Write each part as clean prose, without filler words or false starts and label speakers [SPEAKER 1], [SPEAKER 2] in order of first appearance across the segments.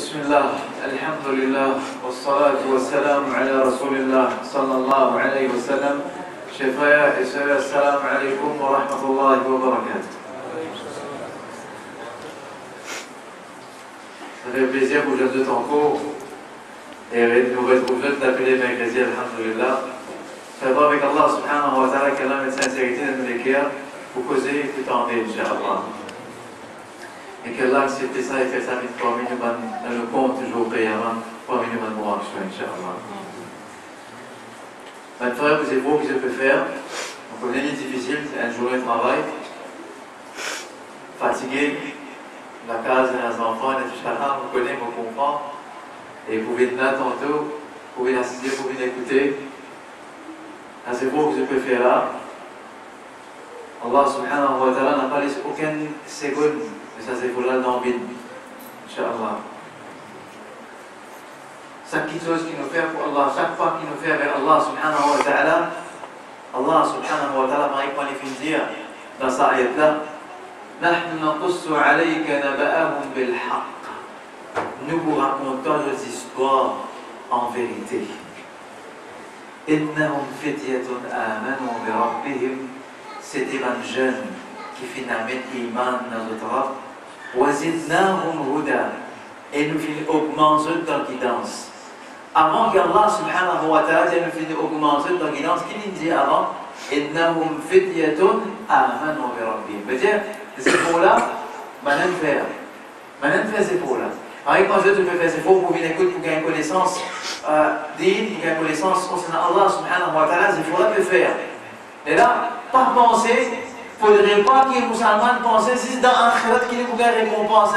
[SPEAKER 1] بسم الله الحمد لله والصلاة والسلام على رسول الله صلى الله عليه وسلم. Chers frères et sœurs, assalamu alaikum wa rahmatullahi wa barakatuh. Ça fait plaisir aujourd'hui en cours et nous retrouver de l'appeler mercredi, alhamdulillah. Faire avec Allah subhanahu wa ta'ala qu'Allah met sincérité dans nos cœurs pour causer tout en vie, Inch'Allah. Et qu'Allah accepte ça et fait ça vite pour nous dans le compte toujours payant pour nous dans le action, Inch'Allah. Maintenant, vous savez que je peux faire. On connaît les difficiles, c'est un jour de travail. Fatigué, la case, les enfants, les chahars, on connaît, on comprend. Et vous pouvez être là tantôt, vous pouvez assister, vous pouvez écouter. C'est beau que je peux faire là. Allah subhanahu wa ta'ala n'a pas laissé aucune seconde. Mais ça, c'est pour là dans le vide. Inch'Allah. Chaque chose qui nous fait pour Allah, chaque pas qui nous fait vers Allah subhanahu wa ta'ala, Allah subhanahu wa ta'ala m'a fait dire dans sa ayat-là, نحن نقص عليك نبأهم بالحق. Nous vous racontons nos histoires en vérité. إنهم فتية آمنوا بربهم. C'était un jeune qui finalement iman dans notre Rabb. وزدناهم هدى. Et nous finissons augmenter dans la guidance. Avant qu'Allah subhanahu wa ta'ala nous finisse augmenter dans la guidance, qui nous dit avant? إنهم فتية آمنوا بربهم. C'est-à-dire, ces mots-là, maintenant faire. Maintenant faire ces mots-là. Avec quand je peux faire ces mots pour venir écouter, pour gagner connaissance d'île, pour gagner connaissance concernant Allah subhanahu wa ta'ala, ces mots-là peut faire. Et là, par penser, il ne faudrait pas que les musulmans pensent, si c'est dans un khairat qui nous gagne récompense,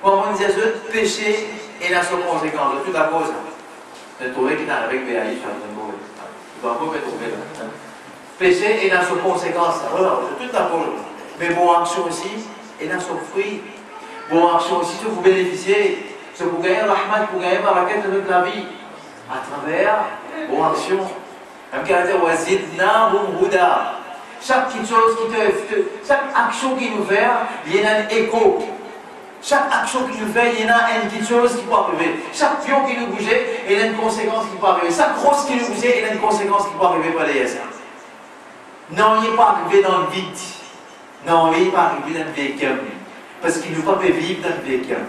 [SPEAKER 1] pour on dit ce péché et la ses conséquences, toute la cause. De trouver qu'il est avec BAI, je dois pas trouver là. Péché et la ses conséquences, voilà, c'est toute la cause. Mais bon action aussi, et la ses fruits. Bon action aussi, si vous bénéficiez, si vous gagnez rahmat, vous gagnez barakat de toute la vie, à travers bon action. Même caractère wazidnahum huda. Chaque petite chose chaque action qui nous fait, il y a un écho. Chaque action qui nous fait, il y a une petite chose qui peut arriver. Chaque pion qui nous bougeait, il y a une conséquence qui peut arriver. Chaque grosse qui nous bougeait, il y a une conséquence qui peut arriver par les SA. Non, il n'est pas arrivé dans le vide. Non, il n'est pas arrivé dans le véhicule. Parce qu'il ne peut pas vivre dans le véhicule.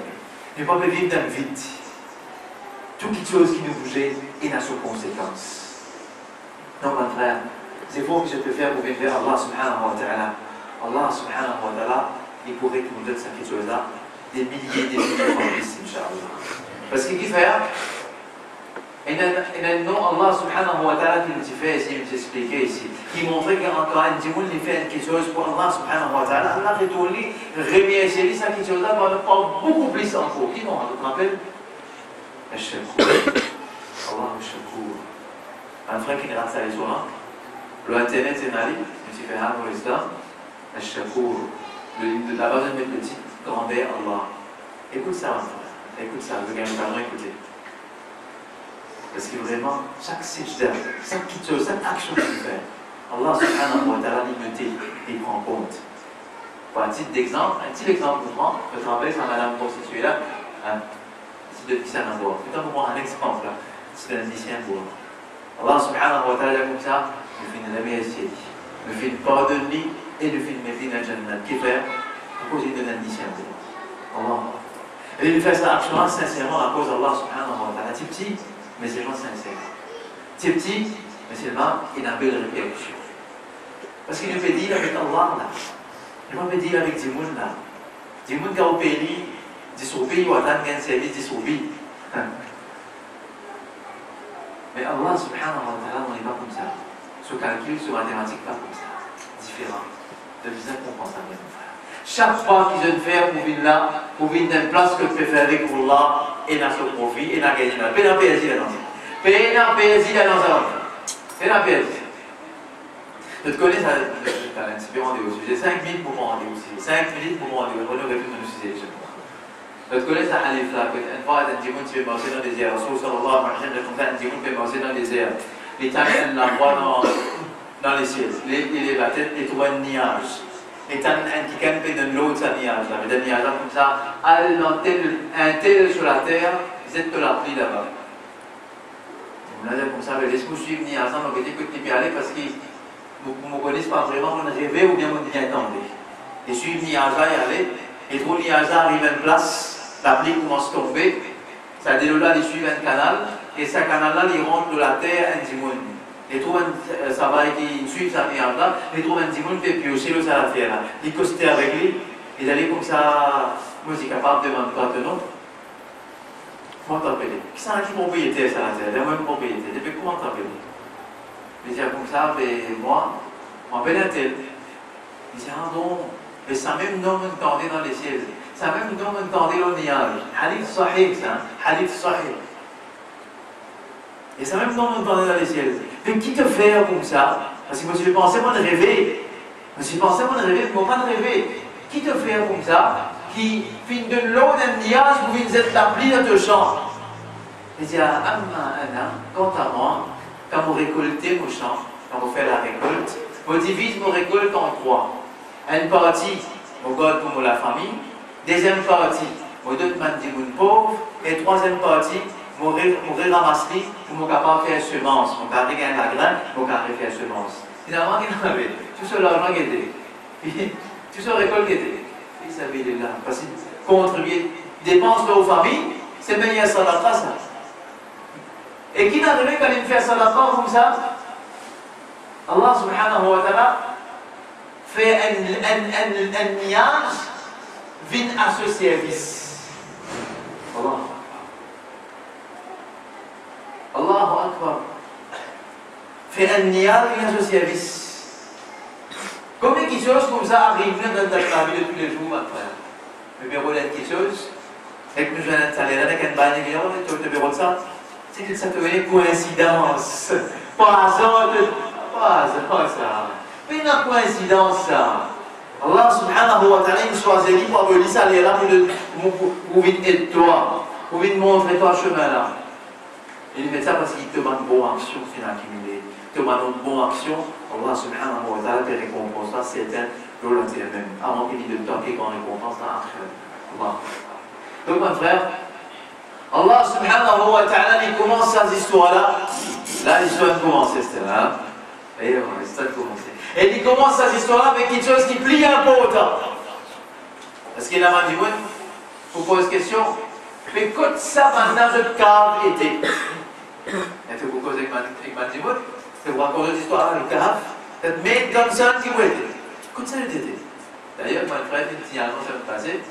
[SPEAKER 1] Il ne peut pas vivre dans le vide. Toute petite chose qui nous bougeait, il a ses conséquences. Non, mon frère, c'est faux que je peux faire pour faire Allah subhanahu wa ta'ala. Allah subhanahu wa ta'ala, il pourrait nous donner cette chose-là des milliers de fois plus, Inch'Allah. Parce qu'il fait, il y a un nom Allah subhanahu wa ta'ala qui nous fait ici, nous expliquer ici, qui montrait qu'encore un dimoun il fait quelque chose pour Allah subhanahu wa ta'ala, Allah retourne, remercie ça quelque chose-là, va beaucoup plus encore. Qui non, on te rappelle? Al-Shakur. Allah al-Shakur. Un frère qui grâce à l'Islam, l'internet c'est Mali, je suis fait un pour l'Islam, Al-Shakur, la base de mes petits, grandeur Allah. Écoute ça, écoute ça, je gagne vraiment écouter. Parce que vraiment, chaque sijda, chaque petite chose, chaque action qu'il fait, Allah subhanahu wa ta'ala l'immunité, il prend compte. Pour un petit exemple pour moi, je te rappelle, c'est à madame prostituée là, c'est de qui ça n'a pas. Plutôt pour moi un exemple là, c'est un lycéen pour moi. Allah subhanahu wa ta'ala comme ça, nous fait une remercier, nous fait une pardonner et nous fait une mettre dans le Jannah. Qui fait? À cause de l'indicien. Allah. Et il fait ça action sincèrement à cause d'Allah subhanahu wa ta'ala. C'est petit, mais c'est vraiment sincère. C'est petit, mais c'est vraiment une belle répercussion. Parce qu'il nous fait dire avec Allah là. Il nous fait dire avec Dimoun là. Dimoun qui a au pays, disobéi ou attend qu'un service disobéi. Mais Allah subhanahu wa ta'ala, on n'est pas comme ça. Ce calcul, ce mathématique, pas comme ça. Différent. De bien comprendre ça, bien frère. Chaque fois qu'ils ont fait pour venir là, pour venir dans une place que tu peux faire avec Allah, et dans son profit, et dans gagner là. Paix dans PSG là dans ça. Paix dans PSG là dans ça. Paix dans PSG. Tu te connais ça, tu as un petit peu rendez-vous au sujet. 5 minutes pour mon rendez-vous aussi. 5 minutes pour mon rendez-vous. On aurait pu nous sujet. Tu connais ça, Halif là, une fois, un djimoun qui peut marcher dans les airs. Rasoul sallallahu alayhi wa sallam, un djimoun peut marcher dans les airs. Les tamins la voient dans les ciels. Il est la tête, les trois nuages. Et t'as un qui campe dans l'autre, ça nuage là. Mais des nuages comme ça, allez dans un tel sur la terre, vous êtes de la pluie là-bas. On a dit comme ça, laisse-moi suivre nuage, on va dire que tu peux aller parce que vous ne me connaissez pas vraiment, on rêvait ou bien on n'y attendait. Et suivre nuage là, y aller, et trop nuage là arrive à une place, la pluie commence à tomber, ça dit là, il suit un canal, et ce canal là, il rentre de la terre un dimon. Et trouve ça va qui suit sa nuage là, et trouve un dimon qui fait piocher le ça la terre là. Il costait avec lui, il allait comme ça, moi je suis capable de demander pas de nom. Comment t'appeler? Qui c'est qui propriétaire ça la terre? La même propriété. Depuis comment t'appeler? Il dit comme ça, mais moi, je m'appelle un tel. Il dit, ah non, mais ça même nom m'entendait dans les ciels. Ça même nom m'entendait dans le nuage. Hadith sahih, ça, hadith sahih. Et ça même nom m'entendait dans les ciels. Mais qui te fait comme ça? Parce que moi je pensais moi de rêver. Je pensais moi de rêver, mais moi pas de rêver. Qui te fait comme ça? Qui finit de l'eau d'un nuage où vous êtes la pluie dans le champ. Il dit, ah, quant à moi, quand vous récoltez mon champ, quand vous faites la récolte, vous divisez vos récoltes en trois. Une partie, vous gardez pour la famille. Deuxième partie, vous donnez mon pauvre. Et troisième partie, vous ramassez pour vous capable de faire semence. Vous gardez un grain, vous gardez faire semence. Finalement, il y avait tout ce l'argent qui était. Tout ce récolte qui était. Il s'avait là. Parce que contribuer, dépense de vos familles, c'est meilleur ça la ça. Et qui n'a arrivé quand il fait ça comme ça? Allah subhanahu wa ta'ala fait un nuage vient à ce service. Allah. Allahu Akbar. Fait un nuage vient à ce service. Combien de choses comme ça arrivent dans la vie de tous les jours, mon frère? Le bureau d'une quelque chose, et que nous allons installer là, avec un bain de bureau, le bureau de ça. C'est que ça devient une coïncidence. Pas hasard, ça. Mais une coïncidence, ça. Allah subhanahu wa ta'ala, il choisit pour venir s'aller là pour venir aider toi, pour venir montrer toi le chemin là. Il fait ça parce qu'il te demande une bonne action, finalement, il te demande une bonne action. Allah subhanahu wa ta'ala te récompense ça, c'est un rôle entier même. Avant qu'il ait de temps qu'on récompense là, Allah. Donc, mon frère, Allah subhanahu wa ta'ala, il commence ces histoires-là. Là, l'histoire commence, c'est là. Et l'histoire commence. Et il commence ces histoires-là avec quelque chose qui plie un peu autant. Parce qu'il a dit, oui, je vous pose question. Mais quand ça, maintenant, je cave était. Et tu vous posez avec Mandimoun, tu vous racontez l'histoire avec le cave. Mais comme ça, qui vous était. Quand ça était. D'ailleurs, mon frère, il dit, avant de passer,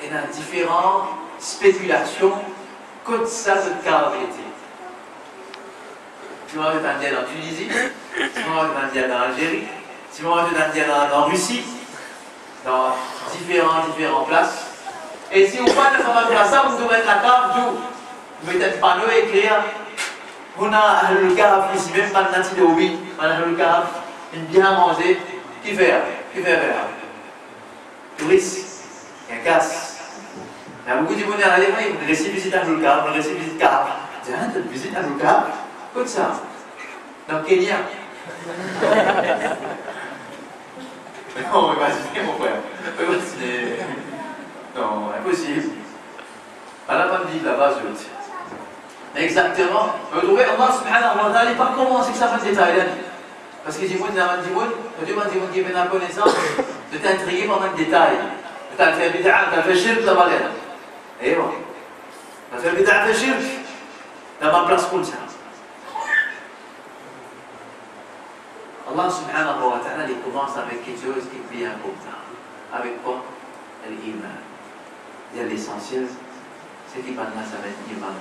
[SPEAKER 1] il y a différentes spéculations quand ça, le cave était. Tu m'as entendu en Tunisie, tu m'as entendu en Algérie, tu m'as entendu en Russie, dans différentes places. Et si vous parlez de cette place, vous devez mettre la cave d'où? Vous mettez un panneau et écrire. On a le cave ici, même pas de natif de hobby, on a le cave, une bien mangée. Qui fait? Touriste, un casse. Il y a beaucoup de monde à aller, vous laissez visiter un cave, vous laissez visiter cave. Tiens, tu visites un cave? Comme ça. Dans Kenya. Non, imaginez mon frère. Imaginez. Non, impossible. À la bande là-bas, je veux dire. Exactement. Vous trouvez, Allah subhanahu wa ta'ala, il pas commencer que ça fait des détails. Parce que Jimoun, qui est la connaissance, de t'intriguer pendant le détail. Tu as fait bid'a, tu as fait shirk là-bas. Et voilà. Tu as fait bid'a, tu as fait shirk. Dans ma place comme ça. Allah subhanahu wa ta'ala, il commence avec quelque chose qui est bien important. Avec quoi? L'iman. Il y a l'essentiel, c'est qu'il va ça va être l'iman.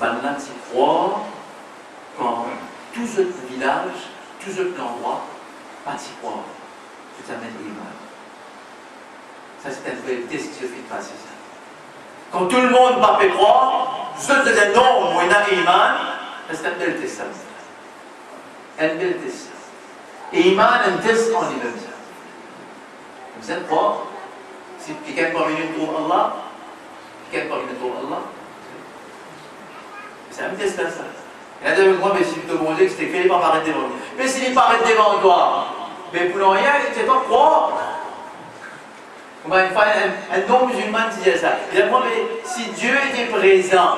[SPEAKER 1] Maintenant, tu crois quand tout ce village, tout ce endroit, pas t'y croire. Tu t'amènes l'iman. Ça, c'est une vérité, ce qui suffit de passer ça. Quand tout le monde va pas croire, je te dis non, moi, il y a l'iman, c'est une belle test. Une belle test. Et iman, un test en lui-même. Vous êtes croire? Si quelqu'un parmi nous trouve Allah, c'est un test ça. Il y a des gens qui me disent que c'était fait, il ne va pas arrêter devant toi. Mais s'il n'est pas arrêté devant toi, Mais pour rien, c'est pas croire. Un non-musulman disait ça. Il dit, moi, mais si Dieu était présent,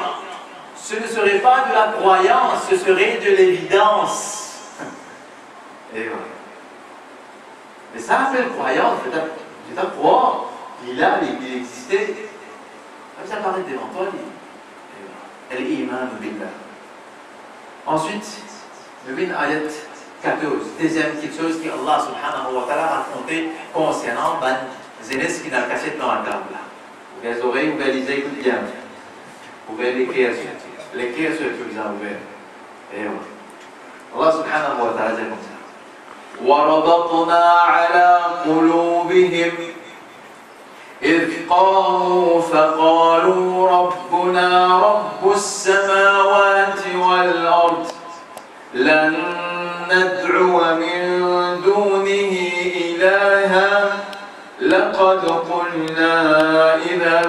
[SPEAKER 1] ce ne serait pas de la croyance, ce serait de l'évidence. Et voilà. Mais ça appelle croyance, c'est à croire. Il existait. Comme ça paraît devant toi, Al-Iman billah. Ensuite, le bin ayat 14, deuxième petite chose qu'Allah subhanahu wa ta'ala a raconté concernant les élèves qui n'ont cassé dans la table. Vous les oreilles, vous les écoutez bien. Vous pouvez l'écrire sur ce que vous avez ouvert. Et voilà. Allah subhanahu wa ta'ala dit comme ça. وَرَبَطْنَا عَلَى قُلُوبِهِمْ إِذْ قَامُوا فَقَالُوا رَبُّنَا رَبُّ السَّمَاوَاتِ وَالْأَرْضِ لَن نَّدْعُوَ مِن دُونِهِ إِلَٰهًا لَقَدْ قُلْنَا إِذًا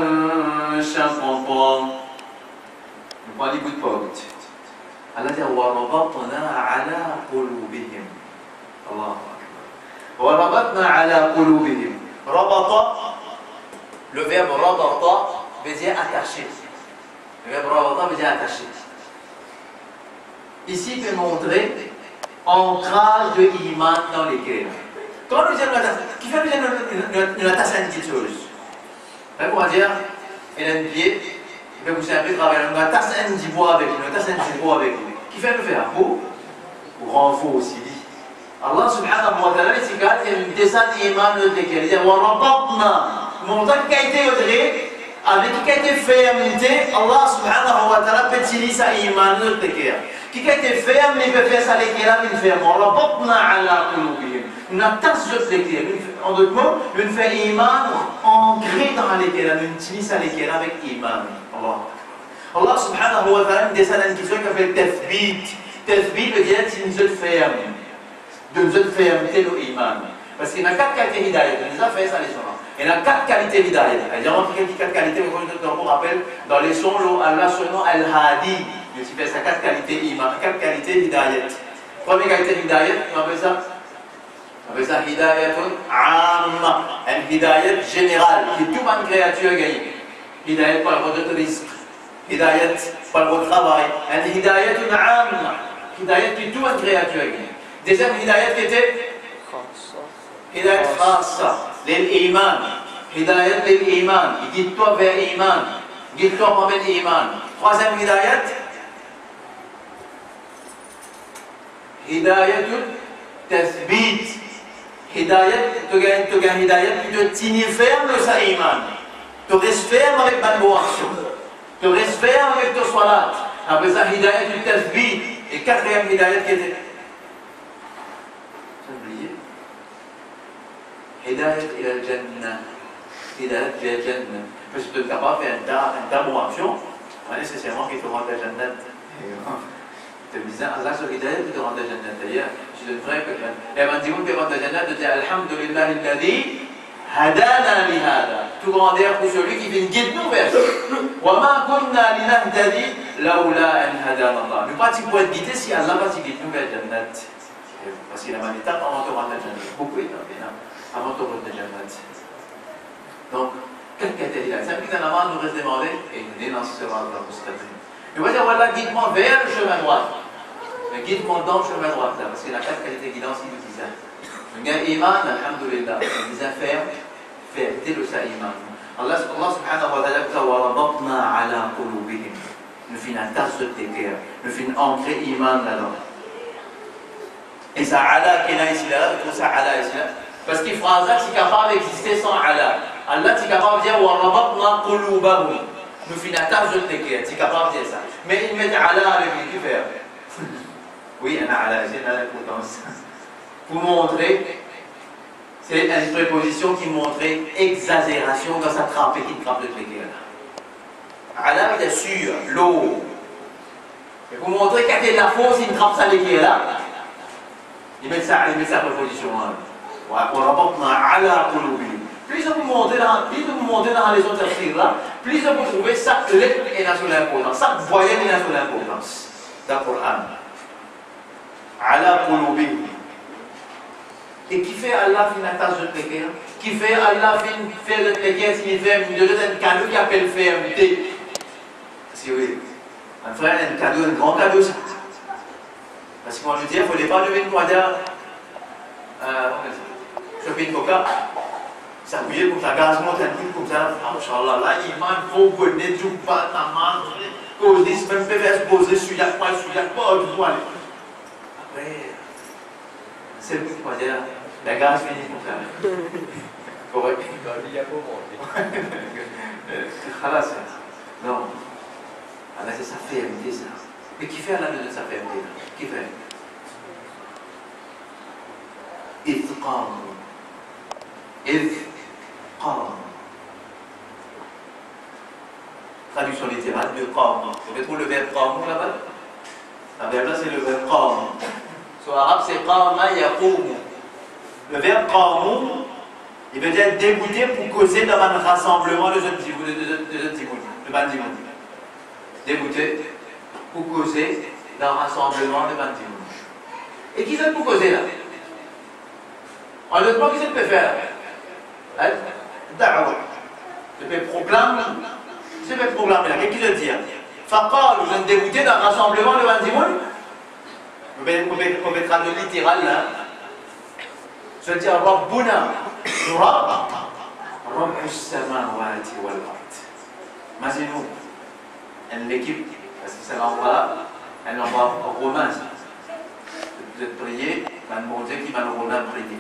[SPEAKER 1] شَطَطًا. Nous prenons les bouts de porte. Allah dit وَرَبَطْنَا عَلَى قُلُوبِهِمْ. Allah Akbar. وَرَبَطْنَا عَلَى قُلُوبِهِمْ. رَبَطَ, le verbe rabata veut dire attacher. Le verbe rabata veut dire attacher. Ici, il peut montrer ancrage de iman dans les cœurs. Quand nous disons qui fait une attache à une petite chose. On va dire, il a un pied, il peut pousser un peu de travail. On attache un petit bois avec lui, on attache un petit bois avec lui. Qui fait le faire? Pour renfort aussi. Allah subhanahu wa ta'ala, il y a une descente iman de l'école. Il dit, montant qui a été audré, avec qui a été fermeté, Allah subhanahu wa ta'ala peut tirer sa iman de l'école. Qui a été ferme, il peut faire ça l'école, il fait ferme. Une attache de l'école. En d'autres mots, une fait iman ancré dans l'école, une tire sa l'école avec iman. Allah subhanahu wa ta'ala, il descend une question qui s'appelle tafbit. Tafbit veut dire c'est une zone ferme. De nous fermeté le iman. Parce qu'il y a 4 qualités hidayat. On les a fait ça les gens. Il y a 4 qualités hidayat. Il y a 4 qualités, on vous rappelle, dans les sons, Allah son nom Al-Hadi. Il fait ça 4 qualités iman, 4 qualités hidayat. Première qualité hidayat, on appelle ça hidayatun amma. Un hidayat général, qui tout bonne créature gagne. Hidayat par le de risque. Hidayat par le travail. Un hidayatun amma. Hidayat qui tout bonne créature gagne. Deuxième hidayat qui était hidayat khassa, l'iman. Hidayat l'iman, guide-toi vers l'iman. Guide-toi pour mettre l'iman. Troisième hidayat, hidayatul tathbit. Hidayat, tu gagnes hidayat qui te tient ferme de sa iman. Tu restes ferme avec ta bonne action. Tu restes ferme avec ton salat. Après ça, hidayatul tathbit. Et quatrième hidayat qui était Hidayat ila al-Jannah. Hidayat ila al-Jannah. Parce que tu n'as pas fait un tas bonne action, pas nécessairement qu'il te rende à Jannah. Tu me disais, Allah sur Hidayat, tu te rends à Jannah. D'ailleurs, je te dirais que et avant de dire que tu te rends à Jannah, tu dis Alhamdulillah alladhi hadana li hada. Tout grandeur pour celui qui vient guider nous vers ça. Wa ma kunna linahtadi lawla an hadana Allah. Nous pas si pour être guidé si Allah va te guider nous vers Jannah. Parce qu'il y a une étape avant de te rendre à Jannah. Beaucoup d'étapes, avant de rendre à Jannah. Donc, quelle qualité là? Ça veut dire que nous reste demandé et nous dénoncerons la postérité. Nous va dire, voilà, guide-moi vers le chemin droit. Mais guide-moi dans le chemin droit, là, parce qu'il y a 4 qualités de guidance qui nous disent ça. Nous avons iman, alhamdulillah, nous disons faire tel sa iman. Allah subhanahu wa ta'ala dit, wa rabatna ala qulubihim. Nous faisons une tasse de tes cœurs. Nous faisons ancrer iman là-dedans. Et ça, Allah qui est là ici, là, tout ça, Allah ici, là. Parce qu'il phrase là, c'est capable d'exister sans Allah. Allah, c'est capable de dire, wa rabatna qulubahum. Nous faisons une tasse de tes cœurs. C'est capable de dire ça. Mais il met Allah avec lui, qui fait? Oui, il y a Allah, j'ai une importance. Pour montrer, c'est une préposition qui montrait exagération dans sa trappe et qui trappe de tes cœurs. Allah, il est sûr, l'eau. Et pour montrer qu'il y a de la fausse, il trappe ça les cœurs là. Il met sa préposition là. Plus vous montez dans les autres tafsirs là, plus vous trouvez chaque lettre est dans son importance, chaque voyelle est dans son importance dans le Coran. Ala qulubihim. Et qui fait Allah fin attache de précaire? Qui fait Allah fin faire de précaire s'il fait un cadeau qui appelle fermeté? Si oui, un frère, un cadeau, un grand cadeau ça. Parce qu'on lui dit, il ne fallait pas lever une croisière, choper une coca, s'appuyer comme ça, gaz monte un peu comme ça, Inch'Allah, là, il m'a faut bonner, tout pas, ta main, cause des même peut faire se poser sur la poêle, du poil. Après, c'est le coup de la gaz finit comme ça. Correct. Il y a pas bon. Non. Alors c'est sa fermeté ça. Mais qui fait à la de sa fermeté? Qui fait? Ithqam. Traduction littérale de qam. Vous pouvez trouver le verbe qam là-bas? Le verbe là c'est le verbe qam. Sur l'arabe c'est qama yaqum. Le verbe qam, il veut dire débouter pour causer dans un rassemblement de jeunes bandimouns. Débouter pour causer dans un rassemblement de bandimouns. Et qui c'est pour causer là? En d'autres mots, qu'est-ce que peut faire? Da'wa. Je peux proclamer. Je peux proclamer là. Qu'est-ce qu'il veut dire? Faqal, vous êtes débouté d'un rassemblement de bandimouns? Vous pouvez traduire littéral là. Je veux dire Rabbuna. Rabbus samawati wal ard. Imaginez-vous, l'équipe, parce que c'est l'endroit là, un endroit romain. Vous êtes prié, mon Dieu qui m'a le romain prié.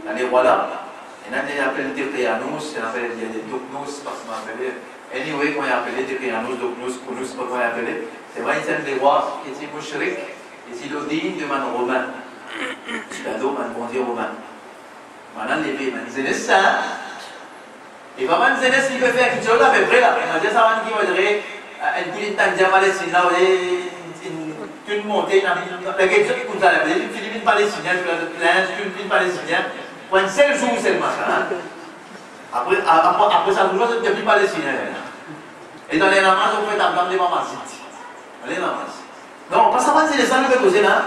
[SPEAKER 1] Dans les rois là, il y a des appelés Déprianos, il y a des Doknos, parce qu'on appelait. Anyway, quand il y a appelé Déprianos, Doknos, Kounous, pas quand il y a appelé. C'est vrai, il y a des rois qui étaient mouchriques, et ils ont dit de man romain. C'est un bon Dieu romain. Maintenant, les pays, ils disent ça. Et vraiment, ils disent qu'il peut faire quelque chose à peu près là. On a dit ça, on dit qu'il faudrait une petite tangente palestinienne là, une montée, la question qui compte à la ville, une Philippine palestinienne, une Philippine palestinienne, pour un seul jour seulement ça. Après ça, toujours, c'est depuis palestinien. Et dans les namazes, on fait entendre des mamazites. Les namazes. Non, pas ça, c'est les gens qui peuvent poser là.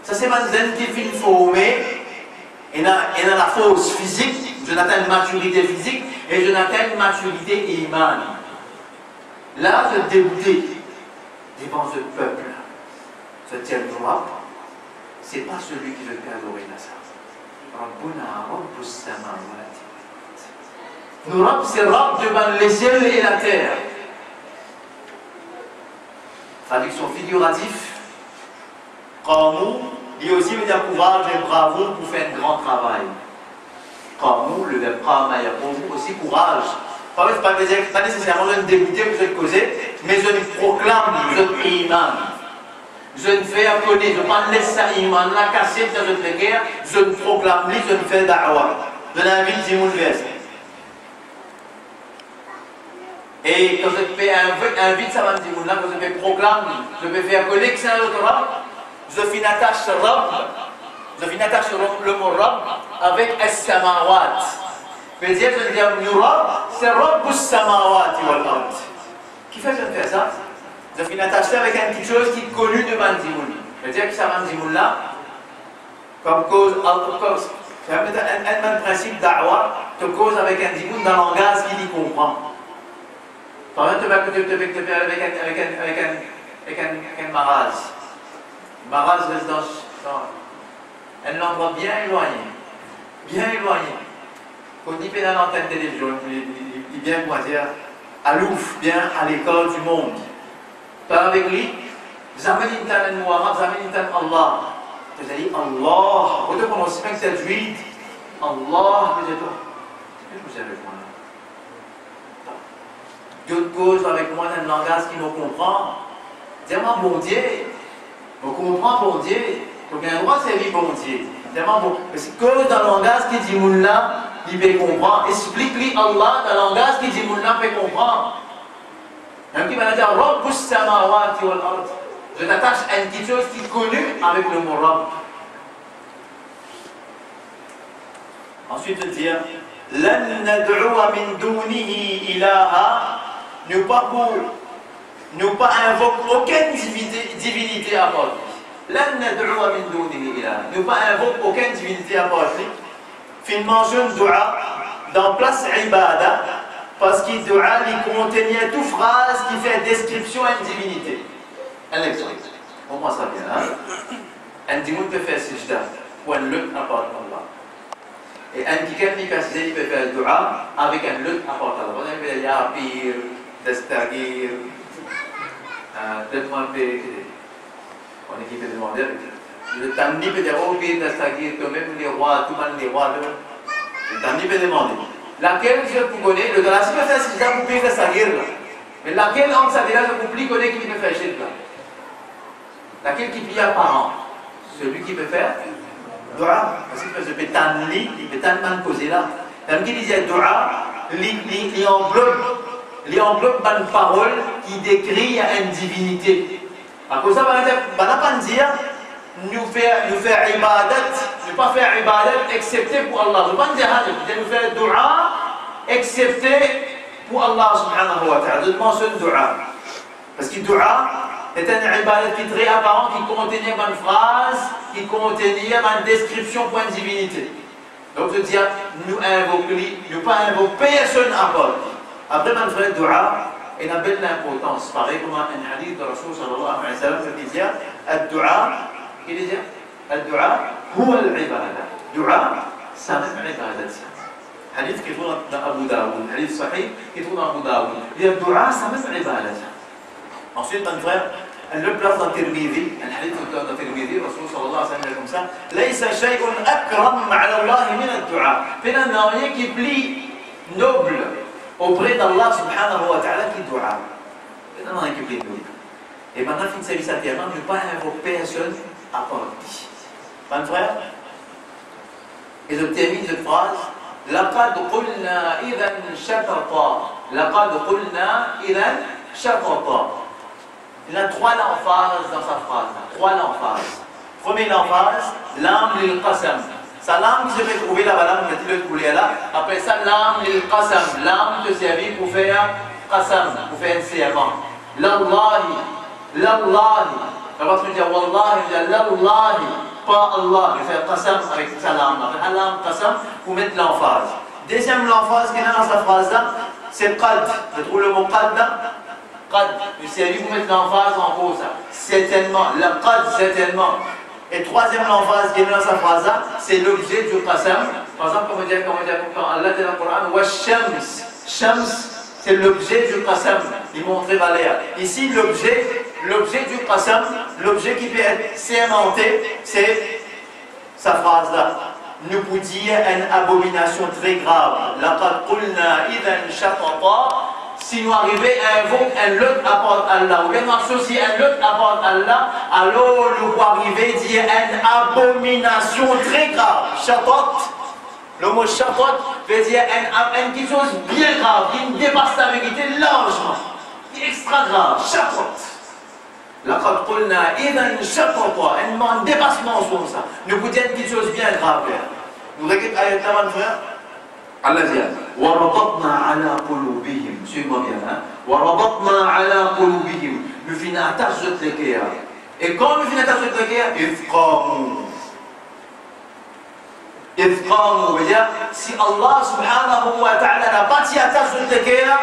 [SPEAKER 1] Ça, c'est ma zen qui finit formé. Et dans la force physique, je n'atteins une maturité physique et je n'atteins une maturité iman. Là, je débutais devant ce peuple. Ce tel roi, ce n'est pas celui qui veut faire adorer la ça. Rabbuna Rabbus samawati. Nous Rabb, c'est Rabb devant les cieux et la terre. Traduction figurative. Qamou. Il y a aussi le courage et bravo pour faire un grand travail. Qamou, le verbe qama yaqum, aussi courage. Pas nécessairement je ne débuter pour cette causer, mais je ne proclame, je iman. Je ne fais à connaître, je ne laisse ça iman, la cassette dans notre guerre, je ne proclame, je ne fais da'wa. Je l'invite Zimoun Verset. Et quand je fais invite ça va Zimoun là, quand je fais proclame, je peux faire connaître que c'est un autre rab. Je finis attache le mot Rabb avec As-Samawat. Mais dire, je veux dire, Rabb, c'est Rabbus Samawati wal ard. Qui fait que je fais ça? Je finis attaché avec quelque chose qui est connu de Banzimoun. Je veux dire que ça Banzimoun là, comme cause, c'est un principe d'Awa, te cause avec un Zimoun dans le langage qu'il y comprend. Par exemple, tu peux faire avec un maraz. Maraz reste dans un endroit bien éloigné. Quand il fait dans l'antenne télévision, il vient, comment dire, à l'ouf, bien à l'école du monde. Tu as avec lui, Zaman Intan Muhammad, Zaman Intan Allah. Tu as dit Allah, vous te prononcez bien que c'est juif. Allah, tu dis toi. Qu'est-ce que vous avez avec moi là? D'autres causes avec moi dans un langage qui nous comprend. Dis-moi, bon Dieu. On comprend bon Dieu, donc il y a un droit de servir bon Dieu. Parce que dans le langage qui dit Moula, il peut comprendre. Explique-lui Allah dans le langage qui dit Moula, peut comprendre. Donc il va dire Rabbus samawati wal ard. Je t'attache à une petite chose qui est connue avec le mot Rabb. Ensuite, je dire Lan nad'uwa min dunihi ilaha. Nous pas invoquer aucune divinité à part lui. لن ندعو من دونه إله. Ne pas invoquer aucune divinité à part lui. Finalement, je dois dans place ibada parce qu'il doit lui contenir toute phrase qui fait description à une divinité. Un exemple. Pour moi, ça vient. Un dimanche peut faire sujda ou un lutte à part Allah. Et un qui peut faire dua avec un lutte à part Allah. On peut dire Yapir, Dastagir, donne-moi un peu. On est qui peut demander. Le Tandi peut dire oh, Pire, Dastagir, toi-même les rois, tout le monde les rois. Le Tandi peut demander. Laquelle je peux connaître, le Dalasi peut faire sujda pour Pire, Dastagir. Mais laquelle entre ça déjà, je peux plus connaître qui peut faire sujda. Laquelle qui prie par an? Celui qui peut faire dua. Parce que je peux t'enli, il peut t'en poser là. Comme qui disait dua, il englobe une parole qui décrit une divinité. À cause de ça, on n'a pas dire nous faire ibadat, ne pas faire ibadat excepté pour Allah. Je ne pas dire nous faire dua excepté pour Allah subhanahu wa ta'ala. Je mentionne dua. Parce que dua est un ibadat qui est très apparent, qui contenait une phrase, qui contenait une description pour une divinité. Donc je dis, nous pas invoquer personne à part. Après, on fait dua, et on a belle l'importance. Pareil comme un hadith de Rasul sallallahu alayhi wa sallam qui dit, il dit, الدعاء هو العبادة. دعاء c'est même عبادة. Hadith qui trouve dans Abu Daoud, hadith sahih qui trouve dans Abu Daoud. Il dit, الدعاء c'est même عبادة. Ensuite, mon frère, le place dans Tirmidhi, le hadith dans Tirmidhi, Rasul sallallahu alayhi wa sallam comme ça, ليس شيء أكرم على الله من الدعاء. Finalement, il y a qui plie noble auprès d'Allah subhanahu wa ta'ala qui dua. Finalement, il y a qui plie noble. Et maintenant, fin de service à terre, ne pas invoquer personne à part lui. Mon frère, et je termine cette phrase. لقد قلنا إذا شططا. لقد قلنا إذا شططا. Il y a trois emphases dans sa phrase. Trois emphases. Première emphase, l'âme lil qasam. Sa l'âme qui se fait trouver là-bas, l'âme qui le couler là. Après ça, l'âme lil qasam. L'âme te servir pour faire qasam, pour faire un serment. L'allahi. L'allahi. Alors tu me dis wallahi, je dis l'allahi. Pas Allah. Je fais qasam avec sa l'âme. Après l'âme qasam pour mettre l'emphase. Deuxième l'emphase qui est dans sa phrase là, c'est qad. Je trouve le mot qad là. Il s'agit de mettre l'emphase en cause. Certainement, la qad, certainement. Et troisième emphase qui est dans sa phrase, c'est l'objet du qasam. Par exemple, comme on dit quand Allah dit dans le Coran, wa shams. Shams, c'est l'objet du qasam. Il montre valeur. Ici, l'objet du qasam, l'objet qui peut être sémenté, c'est sa phrase là. Nous vous dire une abomination très grave. Laqad qulna idhan shatata. Si nous arrivons à invoquer un lot à part Allah, ou bien associer un lot à part Allah, alors nous pouvons arriver à dire une abomination très grave. Shatot, le mot shatot veut dire quelque chose bien grave, qui dépasse la vérité largement, qui est extra grave. Shatot. Laqad qulna idhan shatata, un dépassement sur ça. Nous pouvons dire quelque chose bien grave. Nous regardons ayat là, mon frère. Allah dit وَرَبَطْنَا عَلَى قُلُوبِهِمْ. Suis-moi bien, hein? وَرَبَطْنَا عَلَى قُلُوبِهِمْ. Nous finissons à tâche de l'équerre. Et quand nous finissons à tâche de l'équerre, إِذْقَامُوا. إِذْقَامُوا veut dire, si Allah subhanahu wa ta'ala n'a pas tiré à tâche de l'équerre,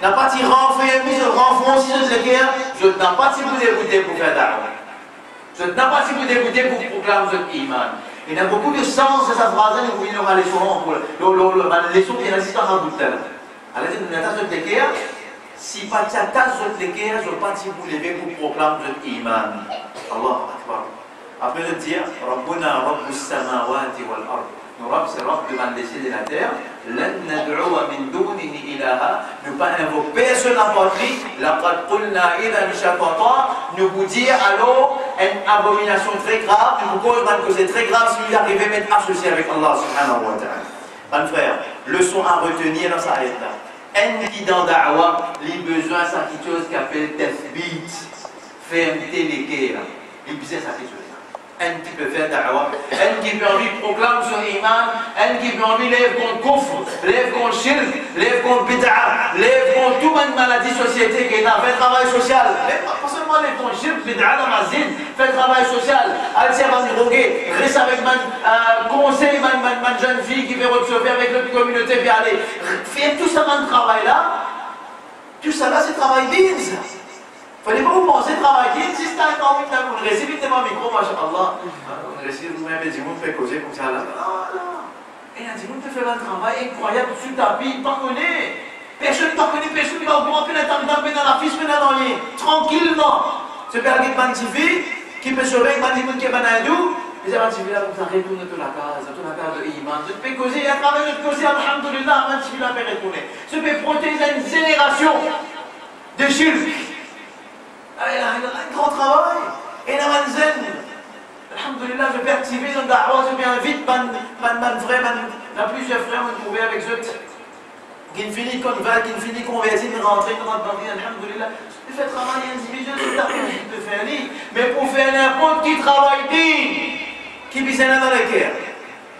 [SPEAKER 1] n'a pas tiré renfoncé de l'équerre, je n'ai pas tiré vous dégoûter pour faire da'wah. Je n'ai pas tiré vous dégoûter pour proclamer votre iman. Il y a beaucoup de sens à sa phrase, et vous voyez la leçon qui est assistée en bout de terre. Alors, il y a une tasse de l'équerre. Si pas de tasse de l'équerre, je ne vais pas vous lever pour proclamer votre iman. Allah Akbar. Après le dire, Rabbuna Rabbus samawati wal ard. Nous Rabb, c'est Rabb devant les cieux et la terre. Lan nad'uwa min dunihi ilaha. Ne pas invoquer personne à part lui. Laqad qulna idhan shatata. Nous vous dire alors une abomination très grave. Nous vous posons que c'est très grave si vous arrivez à mettre associé avec Allah subhanahu wa ta'ala. Mon frère, leçon à retenir dans sa ayat-là. Un qui dans da'wa, il a besoin de quelque chose qui appelle tathbit, fermeté l'équerre. Il a besoin de quelque chose. un qui peut faire da'wah, un qui peut envie proclame son iman, un qui peut envie lève contre kufr, lève contre shirk, lève contre bid'a, lève contre toute une maladie société qui est là, fait travail social. Pas seulement lève contre shirk, bid'a dans la zine, fait travail social. Altia va droguer, reste avec un conseil, une jeune fille qui veut recevoir avec la communauté, puis aller. Faire tout ça, un travail là, tout ça là, c'est travail digne. Il ne faut pas vous penser travailler, si c'est un temps où on réussit, vite devant le micro, machallah. On réussit, vous-même, des gens fait causer comme ça là. Et un gens peut faire un travail incroyable sur le tapis, pas connu. Personne ne connaît, personne qui va au courant, puis dans la fiche, puis dans le lit. Tranquillement. Ce père qui est magnifique, qui peut sauver un petit qui est banadou, et c'est un petit là, comme ça, retourne toute la case de Iman. Je peux causer, et à travers notre causer, alhamdoulilah, un petit là, peut retourner. Je peux protéger une génération de shirk. Il a un grand travail. Et il a un zen. Alhamdulillah, je peux activer dans da'wah, je peux inviter mon frère, plusieurs frères me trouver avec eux. Qui finit converti, qui finit converti, qui rentre dans le bandit, alhamdulillah. Je fais travailler individuel, c'est ça que je peux faire. Mais pour faire n'importe qui travaille digne, qui besoin dans les cœurs.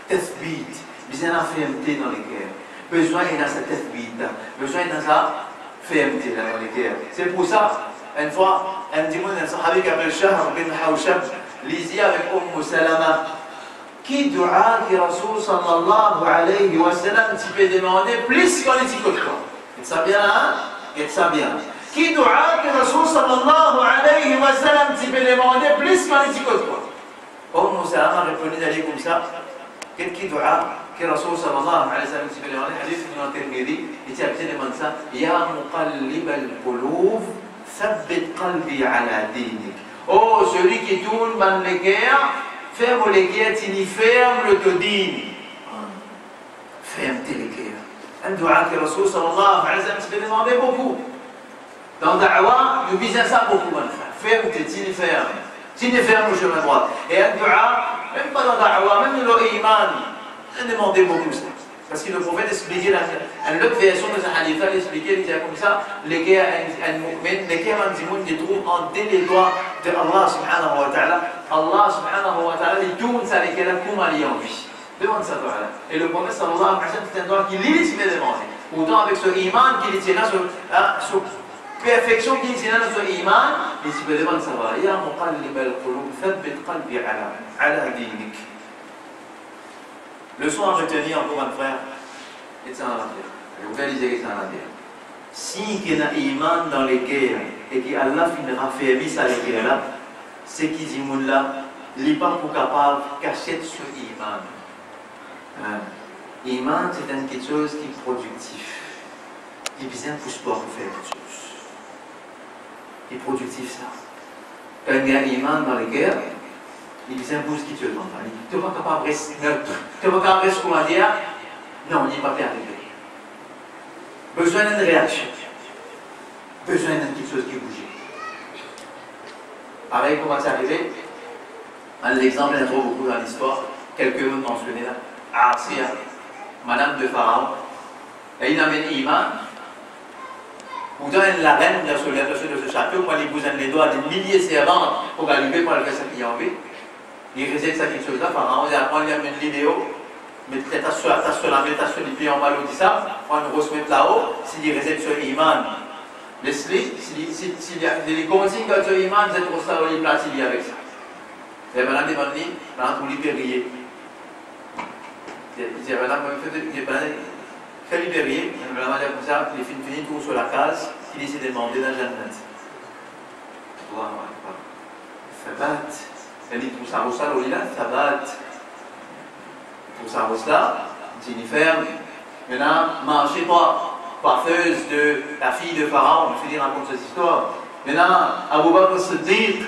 [SPEAKER 1] Tathbit, besoin de fermeté dans les cœurs. Besoin de cette tathbit, besoin de sa fermeté dans les cœurs. C'est pour ça. Une fois, un sahabi qui appelle Shahr bin Hawshab, lisait avec Salama. Qui doua que Rasoul sallallahu alayhi wa sallam tu peux demander plus qu'on est côté quoi. Et ça bien, hein? Et ça bien. Qui doua que Rasoul sallallahu alayhi wa sallam tu peux demander plus qu'on est côté quoi. Salama répondait d'aller comme ça. Qui doua que Rasoul sallallahu alayhi wa sallam tu peux demander hadith dans Tirmidhi, il t'a bien demandé ça. Ya muqallib al-qulub. Thabbit qalbi ala dinik. Oh, celui qui tourne dans les guerres, ferme les guerres, tu ferme le todine. Ferme les guerres. Un dua que Rasoul sallallahu alayhi wa sallam se fait demander beaucoup. Dans Da'wah, nous visons ça beaucoup, mon frère. Ferme tes, tu ferme. Tu ferme le chemin droit. Et un dua, même pas dans Da'wah, même dans l'iman, on demandait beaucoup ça. Parce que le prophète expliquait une autre version de ce hadith, il expliquait, il disait comme ça, les guerres, les guerres les trouvent en les doigts de Allah subhanahu wa ta'ala. Allah subhanahu wa ta'ala, il tourne ça les guerres comme elle est en vie. Demande ça toi. Et le prophète sallallahu alayhi wa sallam, c'est un doigt qui lit, il se demandé. Autant avec ce iman qu'il tient là, sur perfection qu'il tient là, sur iman, il se demande ça va. Ya muqallib al-qulub, thabbit qalbi ala dinik. Leçon à retenir encore un frère, et ça en a. Je vous vais dire ça en a. Si il y a un iman dans les guerres et qu'Allah finira fermer ça les guerres là, c'est qu'ils disent là, il n'est pas pour capable de cacher ce iman. Iman c'est quelque chose qui est productif. Il vient pour sport pour faire quelque chose. Il est productif ça. Quand il y a un iman dans les guerres, il s'impose qui tu es dans ta vie. Tu n'es pas capable de rester neutre. Tu n'es pas capable de rester, comment dire, non, il n'est pas arrivé. Besoin d'une réaction. Besoin d'une petite chose qui bouge. Pareil, comment c'est arrivé? L'exemple, il y en a trop beaucoup dans l'histoire. Quelqu'un me mentionnait là. Asiya, madame de Pharaon. Et il amène Iman. Pourtant, la reine de ce château, quand il bousine les doigts des milliers de servantes pour allumer pour le faire ça qu'il y a envie. Il réserve ça quelque chose là, Pharaon, il amène une vidéo, mais peut-être sur la méditation des pieds en bas, on dit ça, on va se mettre là-haut, s'il réserve sur Iman. Laisse-les, s'il y a des consignes sur Iman, vous êtes au salon, il place, il y a avec ça. Et madame demande, madame, pour libérer. Il dit, madame, fait libérer, madame a dit comme ça, il finit tout sur la case, il essaie de demander dans le jannat. Thabat. Elle dit, pour ça, il a Thabat. Pour ça, il dit, ferme. Maintenant, marchez-toi, coiffeuse de la fille de Pharaon, je vais raconter cette histoire. Maintenant, Abu Bakr as-Siddiq,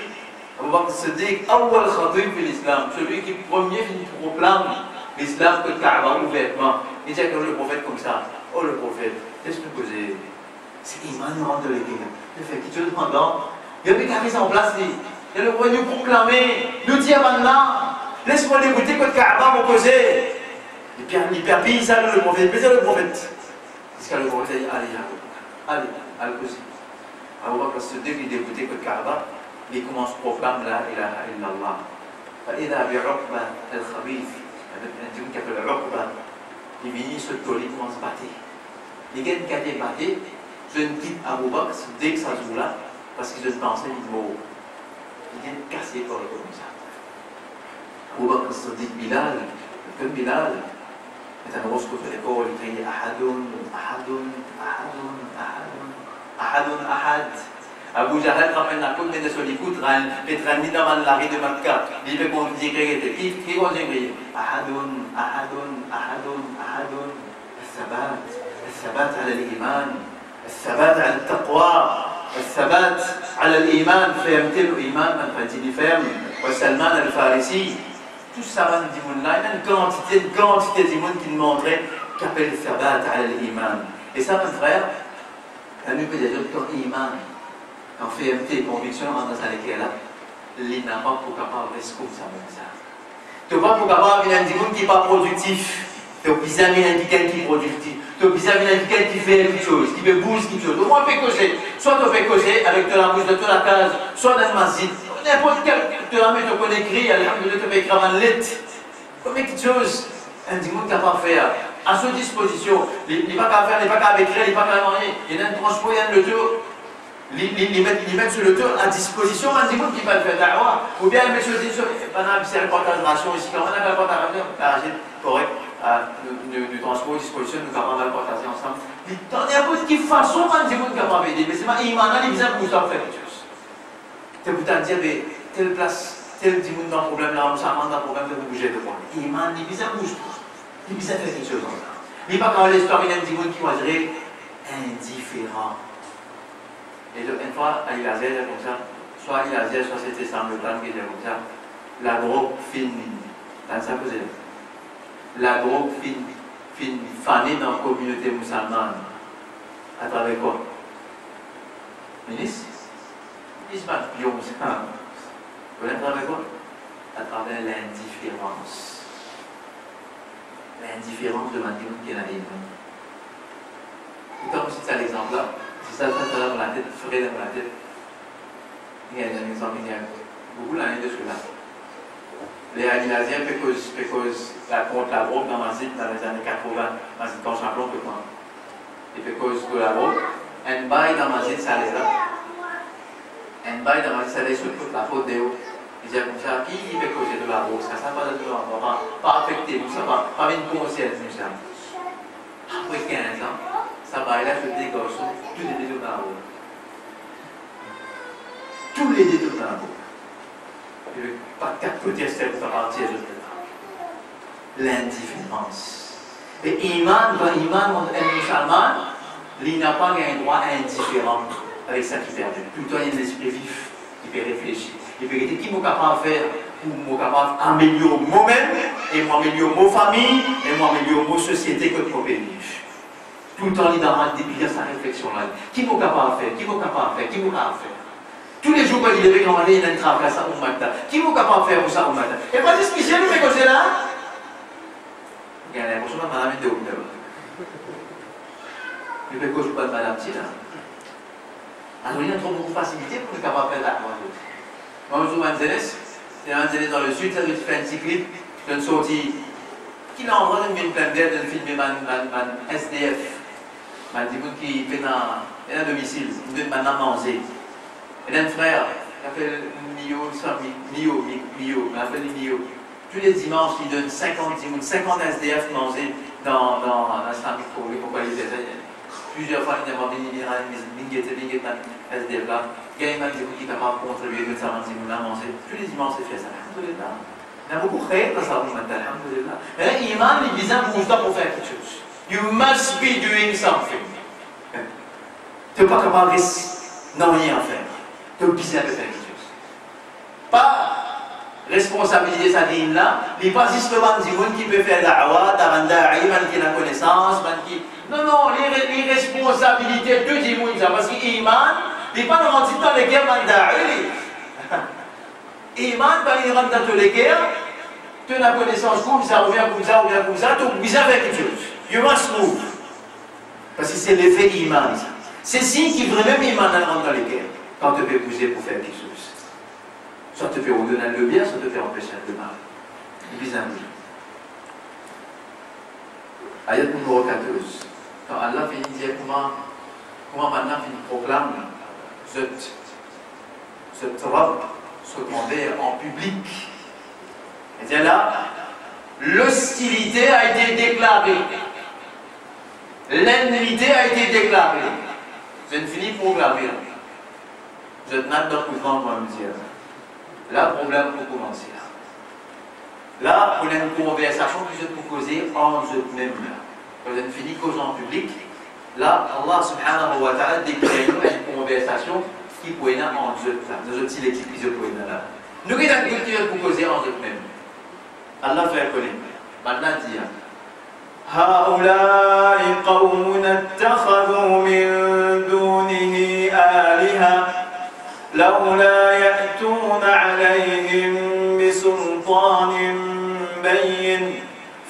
[SPEAKER 1] awwal khatib de l'islam, celui qui premier proclame l'islam que le Kaaba ouvertement. Il dit que le prophète comme ça. Oh le prophète, qu'est-ce que vous posez? C'est Iman rentre de l'église. Il fait quelque chose pendant. Il y a des carrés en place. Il y a le prophète nous proclamer, nous dire maintenant, laisse-moi l'écouter que le Kaaba m'a posé. Et puis il perd ça le prophète. Mais c'est le prophète. Jusqu'à le prophète dit, allez, causer. Alors parce que dès qu'il écoutait que le Kaaba, il commence à proclamer la ilaha illallah. فإذا بعقبة الخبيث عندهم كيف العقبة ils viennent se coller commence à battre les gars qui étaient battus je ne quitte Abu Bakr dès que ça se là parce qu'ils se pensaient ils vont ils viennent casser pour le comme ça Abu Bakr se dit Bilal comme Bilal est un gros coup de l'école il dit Ahadun Ahadun Ahadun Ahadun Ahadun Ahad Abu Jahal ramène la côte de Solikut, Petrani dans la rue de Makkah. Il veut qu'on dise qui vont dire Ahadun, Ahadun, Ahadun, Ahadun. الثبات الثبات على الإيمان الثبات على التقوى الثبات على الإيمان فهمت الإيمان من فاتني فهم وسلمان الفارسي tout ça va nous dire là il y a une quantité de monde qui nous montrait qu'appelle الثبات على الإيمان et ça mon frère nous peut dire ton iman en FMT, conviction, dans laquelle il n'a pas pour capable de rester comme ça. Tu n'as pas pour capable de dire qui n'est pas productif. Tu as besoin de quelqu'un qui est productif. Tu as besoin de quelqu'un qui fait quelque chose, qui fait bouger quelque chose. Au moins, tu fais causer. Soit tu fais causer avec de la bouche de toute la case, soit dans le masjid. N'importe quel, tu as mis, tu connais écrit, alhamdoulilah, tu peux écrire en lettre. Comme quelque chose, un dimanche qui n'a pas faire. À sa disposition. Il n'est pas qu'à faire, il n'est pas qu'à écrire, il n'est pas qu'à marier. Il y a un transport, il y a le tour. Ils mettent sur le tour à disposition un dimanche qui va le faire da'wah. Ou bien ils mettent sur le tour, pendant c'est un reportage ration ici, quand on a un reportage ration, correct, du transport à disposition, nous avons un reportage ensemble. Dans n'importe quelle façon, un dimanche qui va pas aider. Mais c'est pas, il m'en a les besoins pour ça faire quelque chose. C'est pour te dire, mais telle place, tel dimanche dans le problème, là, on s'amende dans le problème de vous bouger de quoi. Il m'en a les besoins bouge pour ça. Il besoin faire quelque chose comme ça. Il n'est pas quand l'histoire, il y a un dimanche qui va dire indifférent. Et une fois, à Ilazer, comme ça, soit Ilazer, soit c'était Saint-Lotan qui était comme ça, la drogue fine, dans ça que la drogue fine, fanée dans la communauté musulmane. À travers quoi? Ministre? Ils se battent bien, ça. Vous voyez à travers quoi? À travers l'indifférence. L'indifférence de Mathieu qui est la ligne. Et comme c'est ça l'exemple là. Ça dans la tête, frais dans la tête. Il y a un exemple, il y a beaucoup d'années de cela. Les Alilaziens, parce la contre la drogue dans ma site dans les années 80, ma site quand j'apprends que moi. Et parce que la drogue, un bail dans ma site, ça allait là. Un bail dans ma site, ça allait sur toute la faute de haut. Il disait comme ça, qui fait causer de la drogue? Ça ne va pas de l'enfant, pas affecté, ça va, pas une conscience, ça. Après 15 ans, ça va là, je dis garçon, tous les détours dans la roue. Tous les détours dans la roue. Pas quatre côtés, c'est pour partir de l'indifférence. Et Iman, quand Iman est musulman, il n'a pas un droit indifférent avec ça qui perd. Plutôt, il y a un esprit vif qui peut réfléchir. Il peut dire qui m'a capable de faire pour capable d'améliorer moi-même, et m'améliorer ma famille, et m'améliorer ma société que je peux vivre. Tout le temps, il a débuté sa réflexion-là. Qui m'a capable de faire? Qui m'a capable de faire? Qui m'a capable de faire? Tous les jours, quand il est grand, il a un travail à ça au matin. Qui m'a capable de faire pour ça au matin? Et pas de spécial, mais quand c'est là, il y a l'impression que madame est de haut. Il fait que je ne pas de madame, c'est là. Alors, il y a trop beaucoup de facilité pour être capable de faire la chose. Moi, je suis à Manzeles dans le sud, ça doit faire un petit clip, je suis sorti. Qui l'a envoyé une pleine d'aide de filmer un SDF. Il dit qui fait un domicile, il donne maintenant manger. Et un frère, il appelle Mio, il appelle Mio. Tous les dimanches, il donne 50 SDF manger dans l'islamique pour lui, pourquoi il fait ça. Plusieurs fois, il y a des SDF là. Il y a un qui est capable de contribuer de ça, manger. Tous les dimanches, il fait ça. Il y a beaucoup de choses dans sa vie, alhamdoulilah. Mais l'Iman, il vise pour faire quelque chose. You must be doing something. Tu n'es pas capable de rien à faire. Tu es obligé de faire quelque chose. Pas responsabiliser sa dîme là, il n'est pas justement du monde qui peut faire da'wah, taranda'i, qui a la connaissance, qui. Non, les responsabilités de du monde, parce que l'Iman, il n'est pas dans les guerres manda'i. Iman, quand il rentre dans toutes les guerres, tu as la connaissance comme ça, ou bien comme ça, tu es obligé de faire quelque chose. You must move. Parce que c'est l'effet Iman. C'est signe qui vraiment Iman rentre dans les guerres, quand tu peux bouger pour faire quelque chose. Ça te fait ordonner le bien, ça te fait empêcher le mal. Bizarre. Ayat numéro 14. Quand Allah finit de dire comment maintenant il proclame ce Rabb, ce combat en public. Et bien là, l'hostilité a été déclarée. L'ennemi a été déclarée. Je ne finis pour proclamer. Je n'ai pas dans le mouvement pour me dire. Là, le problème pour commencer. Là, on a une conversation que je peux causer en eux-mêmes. Quand je ne finis cause en public, là, Allah subhanahu wa ta'ala déclare une conversation qui peut être en eux-mêmes. Nous avons l'équipe qui peut être là. Nous avons une culture pour causer en eux-mêmes. Allah fait connaître. Maintenant, dire. هؤلاء قوم اتخذوا من دونه آلهة لولا يأتون عليهم بسلطان بين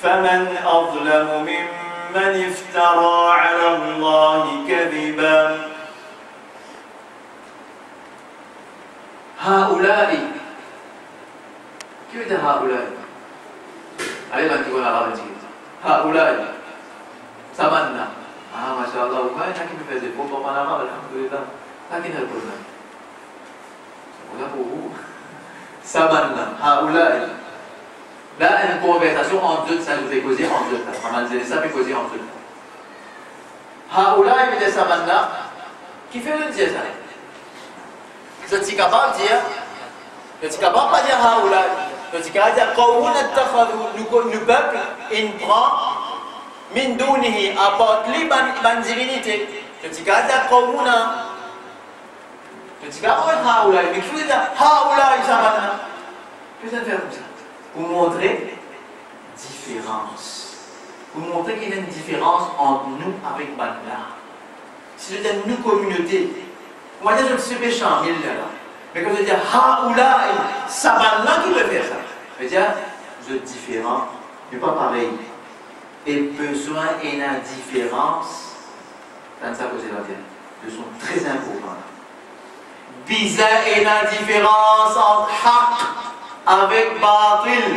[SPEAKER 1] فمن أظلم ممن افترى على الله كذبا هؤلاء كيف هؤلاء؟ أيضا تقول العربية هؤلاء سمعنا ما شاء الله وما لكن في فيسبوك وما نعمل الحمد لله لكن القرآن سمعنا هؤلاء là une conversation en deux ça nous fait causer en deux ça fait causer en deux هؤلاء من سمعنا qui fait le dire ça je suis capable de dire je suis capable de dire هؤلاء donc, il y a des le peuple, il prend min dunihi, apporte-lui ban divinité. Donc, il y a des qawmuna. Donc, il y a des haoula. Mais qu'est-ce que c'est haoula, il s'amène. Qu'est-ce que ça fait comme ça? Pour montrer différence. Pour montrer qu'il y a une différence entre nous avec Banda. Si je dis nous communauté, on va dire je ne suis pas chamil là. Mais quand je dis haoula, ça va là qui peut faire ça. Je veux dire, vous êtes différents, mais pas pareil. Et besoin et l'indifférence, dans sa cause la terre, sont très importants. Bizarre et l'indifférence entre haq avec batil,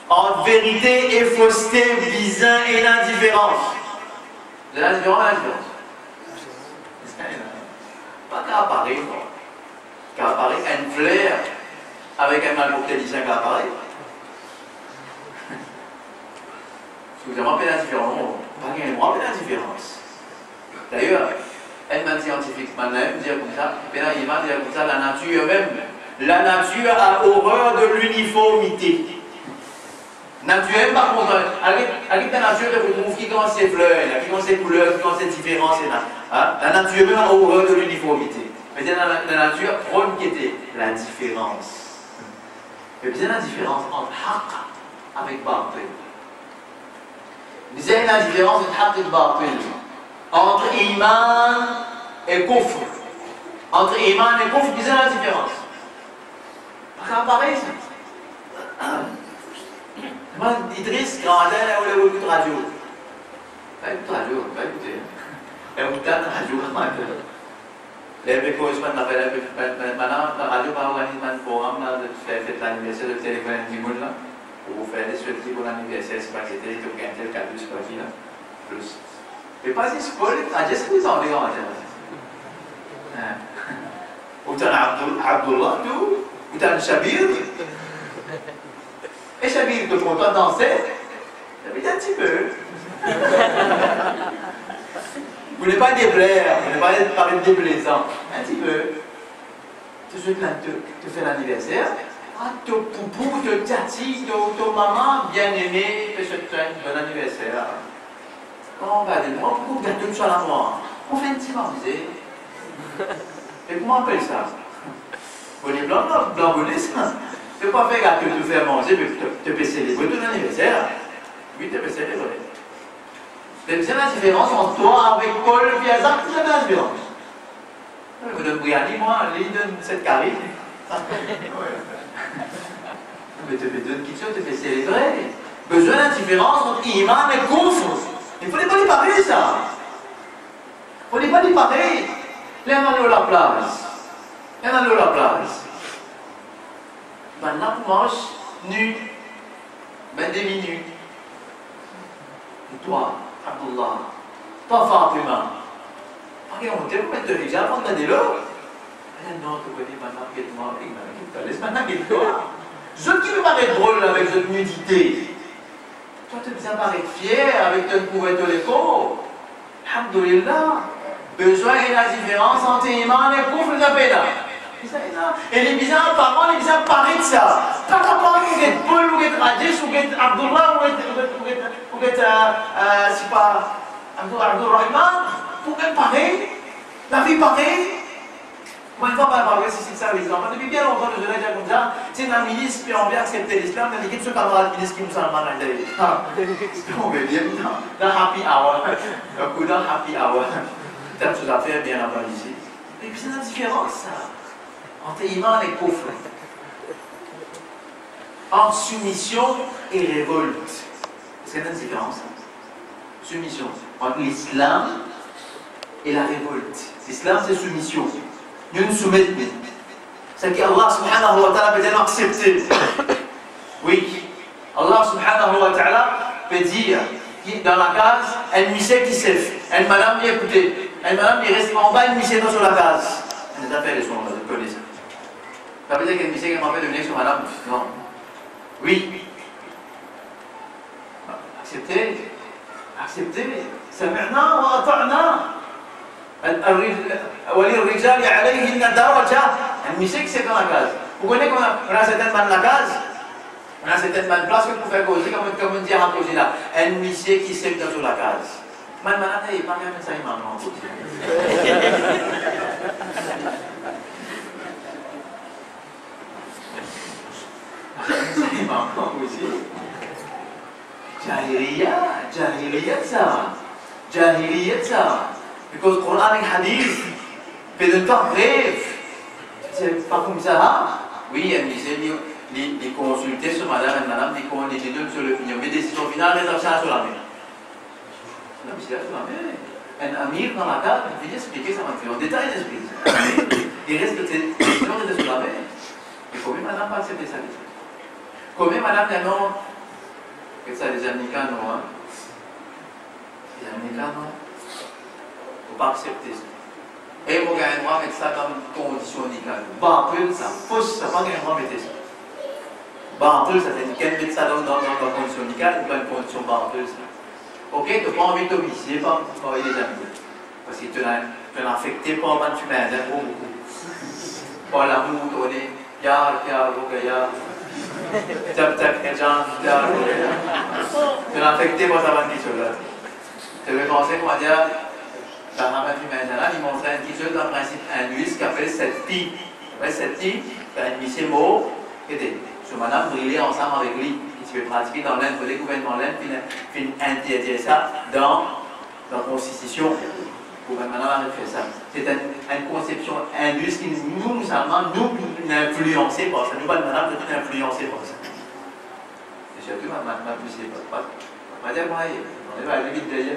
[SPEAKER 1] entre vérité et fausseté, bizarre et l'indifférence. De l'indifférence à l'indifférence. Pas qu'à apparaître, qu'à apparaître un flair avec un malportélicien qui apparaît. Excusez-moi, pas d'indifférence, pas qu'il y ait une différence. D'ailleurs, elle m'a scientifique, maintenant, elle me dit comme ça, il m'a dit comme ça, la nature même, la nature a horreur de l'uniformité. Nature même, par contre, avec la nature, elle trouve qui commence ses fleurs, qui commence ses couleurs, qui commence ses différences, la nature même a horreur de l'uniformité. Mais la nature prône qui était la différence. Mais bien la différence entre haq avec batil. Bien la différence entre haq et batil. Entre iman et kufr. Entre iman et kufr, bien la différence. Pas pareil ça. Moi, Idriss, grandin, là où il écoute radio. Pas écouter radio, pas écouter. Il écoute la radio. Les correspondants m'appellent maintenant, la radio va organiser un forum de fête l'anniversaire de téléphone du monde là, pour faire des sorties pour l'anniversaire, c'est pas que c'était tout un tel cadeau, c'est pas qui là, plus. Mais pas si c'est pas, qu'est-ce que vous en avez en tête? Ou t'as Abdullah, ou t'as Shabir. Et Shabir, tu ne pas danser? T'as un petit peu. Vous n'êtes pas déplaire, vous n'êtes pas parler de déplaisant. Un petit peu. Tu fais l'anniversaire. Ah, ton poupou, ton tati, ton maman, bien-aimée, te souhaite un bon anniversaire. Comment on va dire? Moi, pourquoi vous gâtez tout ça à moi? On fait un petit barbisé. Et comment on appelle ça? Bonnet blanc, blanc bonnet, ça. Tu ne peux pas faire gâteau, te faire manger, mais te passer les bonnes ton anniversaire. Oui, te passer les bonnes. C'est la différence entre toi avec Paul et Azar, c'est la différence. Vous donne Briani, moi, lui donne cette carrée. Mais tu fais deux questions, tu fais célébrer. Besoin d'indifférence entre Iman et Kufr. Il ne faut pas les parler, ça. Il ne faut pas les parler. L'un dans la place. L'un dans la place. Maintenant, tu manges nu, 22 minutes. Et toi, Abdullah, toi, Fatima, on te met de hijab, on a des lots. Non, tu connais maintenant qui est mort, laisse maintenant qu'il toi. Je qui me paraît drôle avec cette nudité. Toi, tu me paraît fier avec ton couverture de l'écho. Alhamdulillah. Besoin et la différence entre iman et couvre de péda. Et les bizarres parents, les bizarres parlent de ça. Quand on parle de Paul, ou de Radis, ou de Abdullah, ou de, c'est pas, Abdul Rahman, pour qu'elle pareille, la vie pareille. Moi, une fois, c'est ça l'exemple. Depuis bien longtemps, je l'ai déjà comme ça. C'est un ministre qui a envie d'accepter l'islam, mais il y a ce camarade ministre qui nous a mal à l'intérieur. On veut dire, dans happy hour, un coup dans happy hour. Tant de choses à faire bien avant ici. Et puis c'est la différence, ça. Entre iman et kufr. Entre soumission et révolte. C'est une différence. Soumission. Entre l'islam et la révolte. L'islam, c'est soumission. Nous nous soumettons. C'est qu'Allah subhanahu wa ta'ala peut nous accepter. Oui. Allah subhanahu wa ta'ala peut dire dans la case, elle misait qui s'est fait. Elle madame, écoutez. Elle madame, il reste en bas, elle misait sur la case. Elle a fait les sons, je connais ça. Ça veut dire qu'elle misait qu'elle m'a fait devenir sur madame. Non. Oui. Acceptez. Acceptez. سمعنا وأطعنا. وللرجال عليهن درجة. Elle misait que c'est dans la case. Vous connaissez qu'on a certaines dans la case. On a certaines places que pour faire causer, comme on dit à causer là. Un missie qui s'est sur la case. Maintenant, il n'y a pas même ça, il m'a demandé. Il m'a demandé aussi. Jahiliyyat ça. Jahiliyyat ça. Because Quran et Hadith, fait de temps bref. C'est pas comme ça. Oui, elle disait, les consulter sur madame et madame, les deux sur le final. Mais décision finale, les achats sur la main. Non, mais c'est là sur la main. Un amir dans la carte, il vient expliquer ça maintenant. En détail, il explique. Il reste que cette décision était sur la main. Et combien madame pas accepter ça? Combien madame dit non? Que ça, les Américains, non? Les Américains, non? Il ne faut pas accepter ça. Et vous gagnez droit mettre ça comme condition nicale. Bah, ça fausse, ça pas gagner droit mettre ça. Barreuse, ça veut dire qu'elle met ça dans la condition nicale ou pas une condition barreuse. Ok, tu n'as pas envie de t'obéir, pas envie de les amis. Parce que tu l'as affecté par un fumeur, c'est beaucoup. Par l'amour, tu connais, yar, tap, tu l'as affecté par sa bande qui se là. Tu veux penser comment dire, la femme fumeur, il montrait un petit jeu dans le principe hindouiste qui appelle cette pi. Cette pi, tu as une mission mot, et des. Sur madame briller ensemble avec lui, qui se fait pratiquer dans l'Inde, pour les gouvernements l'Inde, puis interdire ça dans la constitution. Le gouvernement a fait ça. C'est une conception hinduiste qui nous influencé par ça. Nous, madame, nous influencé par ça. Et surtout, ma poussée, pas. On va dire, moi, on va aller vite derrière.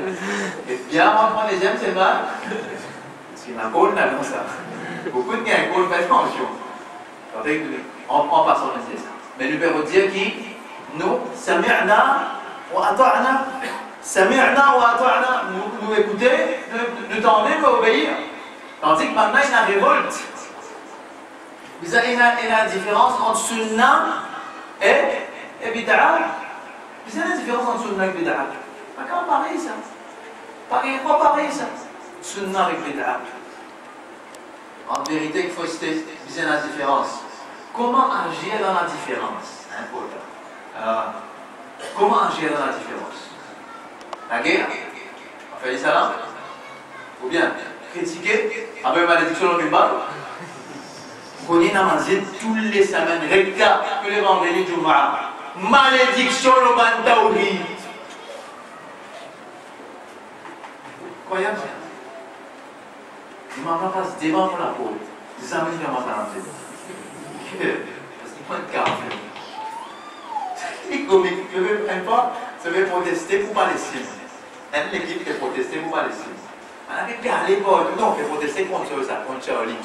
[SPEAKER 1] Et bien, moi, prendre les gemmes, c'est mal. Parce qu'il y a un col là, comme ça. Beaucoup de gains, un col, pas de pension. En passant, c'est ça. Mais nous pouvons dire qui nous, sami'na wa ata'na, sami'na wa ata'na, nous écouter, nous tendre, nous obéir. Tandis que maintenant, il y a une révolte. Vous avez une différence entre sunnah et bid'a. Vous avez une différence entre sunnah et bid'a. Pas quand pareil ça. Pas pareil ça. Sunnah avec bid'a. En vérité, il faut citer, vous avez la différence. Comment agir dans la différence? Important. Comment agir dans la différence? La guerre? On fait les salams? Ou bien critiquer? Avec malédiction dans une balle? On est namazé tous les semaines, regarde que les vendredis du Jumu'ah. Malédiction au ban tawhid. Croyable ça? Il ne m'a pas se devant pour la peau. Les amis ne m'ont pas lancé. Parce qu'il faut être carré. C'est comique. Je veux une fois, je vais protester pour Palestine. Une équipe qui protester pour Palestine. On avait parlé pour tout le monde, on fait protester contre ça, contre Charlie.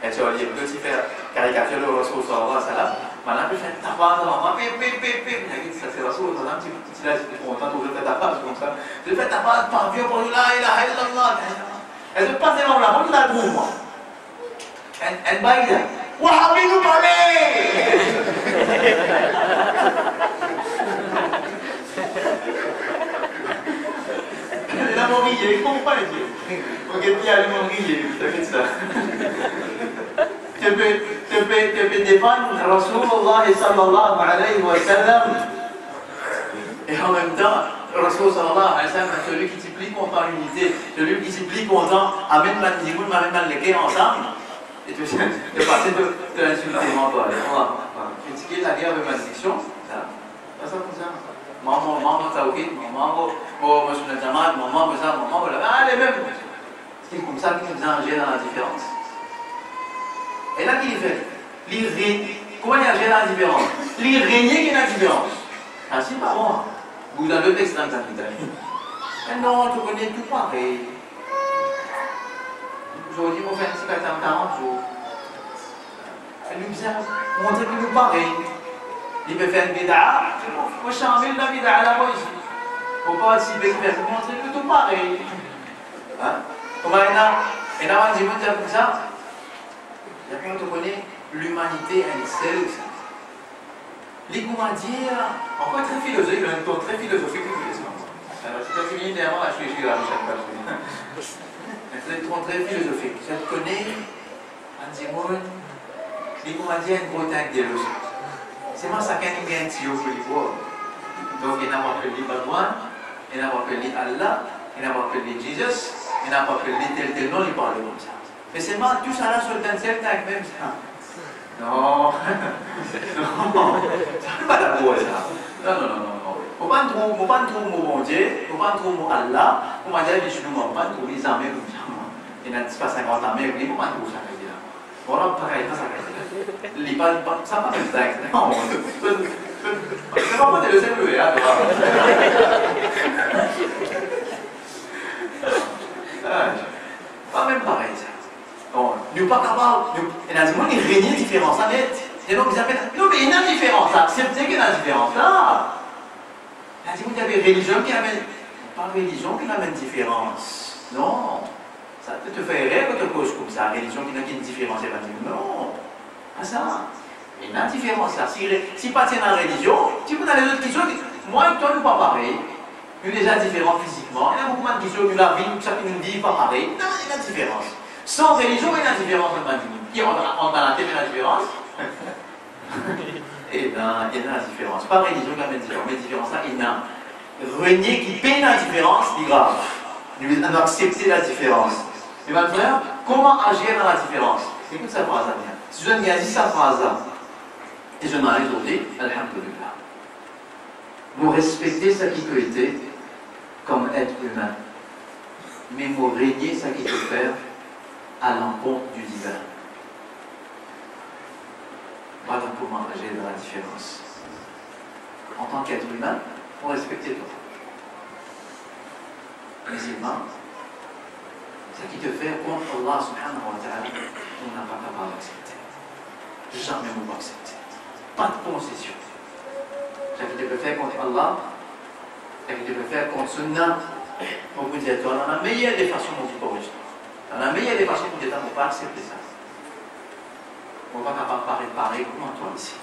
[SPEAKER 1] Et Charlie, il peut aussi faire caricature de Rasul sallallahu alayhi wa sallam. Maintenant, je fais tapas, ça c'est la chose, un petit là, c'est content, je fais tapas comme ça. Je fais tapas, par Dieu, pour la ilaha illallah. Elle se passe devant la porte, là, pour moi. Elle va dire, Wahhabi nous parler! Elle a mon riez, il ne comprend pas les yeux. Regarde bien, elle a mon riez, t'inquiète ça. Tu peux défendre Rasulullah sallallahu alayhi wa sallam. Et en même temps, Rasul sallallahu alayhi wa sallam, celui qui s'y plie content l'unité, celui qui s'y plie content, amène la nigou, amène la légué ensemble. Et tu es passé de l'insulter, mon toi. On va critiquer la guerre de malédiction, ça. Pas ça comme ça. Maman, ça ok, maman, moi je suis le Jamaat, maman, ça, maman, voilà. Ah, les mêmes. C'est comme ça qu'ils nous engagent dans la différence. Et là, qu'il fait, comment il y a la différence? Il régner qui est la différence. Ah, si, pas moi. Vous avez deux extrêmes dans l'Italie. Mais non, tu connais tout pareil. Aujourd'hui, on fait un petit 40 jours. Elle nous vient montrer que nous pareil. Il peut faire une bida. Il faut changer la bida à la poésie. Il ne faut pas aussi faire montrer que tout pareil. Comment il y a un petit peu comme ça? Il y a quand on connaît l'humanité elle est seule. Les dire, encore très philosophique, il a un ton très philosophique. Alors, c'est pas fini derrière moi, je suis là, c'est un ton très philosophique. Je te connais, on dit, les dire une grosse tête de logique. C'est moi ça qui a un tuyau pour les voir. Donc, il y en a appelé Babouane, il y en a appelé Allah, il y en a appelé Jesus, il y en a appelé tel nom, il parle comme ça. Mais c'est moi, tout ça là sur le dentaire, avec même ça. Non, non, ça n'est pas la voix ça. Non. Il ne faut pas trouver mon bon Dieu, il ne faut pas trouver mon Allah, il faut pas dire que je ne peux pas trouver les armées comme ça. Il n'y a pas 50 armées, il ne faut pas trouver ça. Voilà, pareil, ça va. Ça va même ça. Non, c'est pas moi de le saluer, hein. Pas même pareil ça. Bon, nous pas capables, il y a des gens qui règnent différence, ça net. Et donc, ils appellent, non, mais il y a une différence, acceptez qu'il y a une différence là. Il y a des gens qui avaient religion qui amène, pas religion qui amène différence. Non. Ça peut te faire rire quelque chose comme ça, religion qui n'a qu'une différence, elle va dire non. Pas ça. Il y a une différence là. Si pas dans la religion, si vous avez d'autres questions, moi et toi, nous pas pareil. Nous déjà différents physiquement. Il y a beaucoup de questions de la vie, ça qui nous dit pas pareil. Non, il y a une différence. Sans religion, il y a une différence entre nous. Qui on a la tête, il y a une différence. Eh bien, il y a une différence. Pas religion qui a une différence, mais différence là, il y a renier qui paye la différence, c'est grave. Nous devons accepter la différence. Et maintenant, comment agir dans la différence? Écoute cette phrase là. Si je viens dire cette phrase là, et je m'en ai aujourd'hui, alhamdulillah. Vous respectez ce qui peut être comme être humain, mais vous régner ce qui peut faire à l'encontre du divin. Voilà comment agir dans la différence. En tant qu'être humain, vous respectez toi. Musulman, ce qui te fait contre Allah subhanahu wa ta'ala, on n'a pas capable d'accepter. Jamais on va accepter. Pas de concession. Ce qui te peut faire contre Allah, ce qui te peut faire contre Sunnah, on vous dit, dans la meilleure des façons dont tu peux rejeter. Dans la meilleure des façons dont tu ne peux pas accepter ça. On ne va pas parler pareil comme toi ici.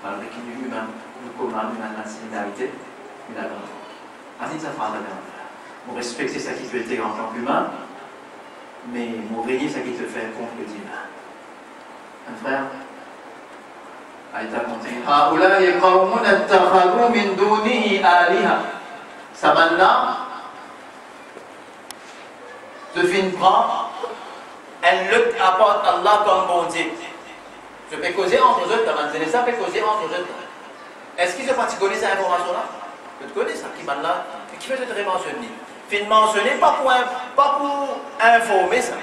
[SPEAKER 1] Malgré qu'il y a humain, nous commandons une nationalité, une grande. Ainsi, ça fera la grande. Vous respectez ce qui peut être en tant qu'humain, mais vous régner ce qui te fait contre le divin. Un frère, Aïta continue. Haoulaï qawmun attakhadhu min dunihi aliha. Ça maintenant, te fin prend, elle lutte apporte Allah comme bon Dieu. Je peux causer entre eux, ça peut causer entre eux. Est-ce qu'ils ont pas connu cette information-là? Tu connais ça, qui là, qui fait cette mentionner? Fin mentionner, pas pour informer ça,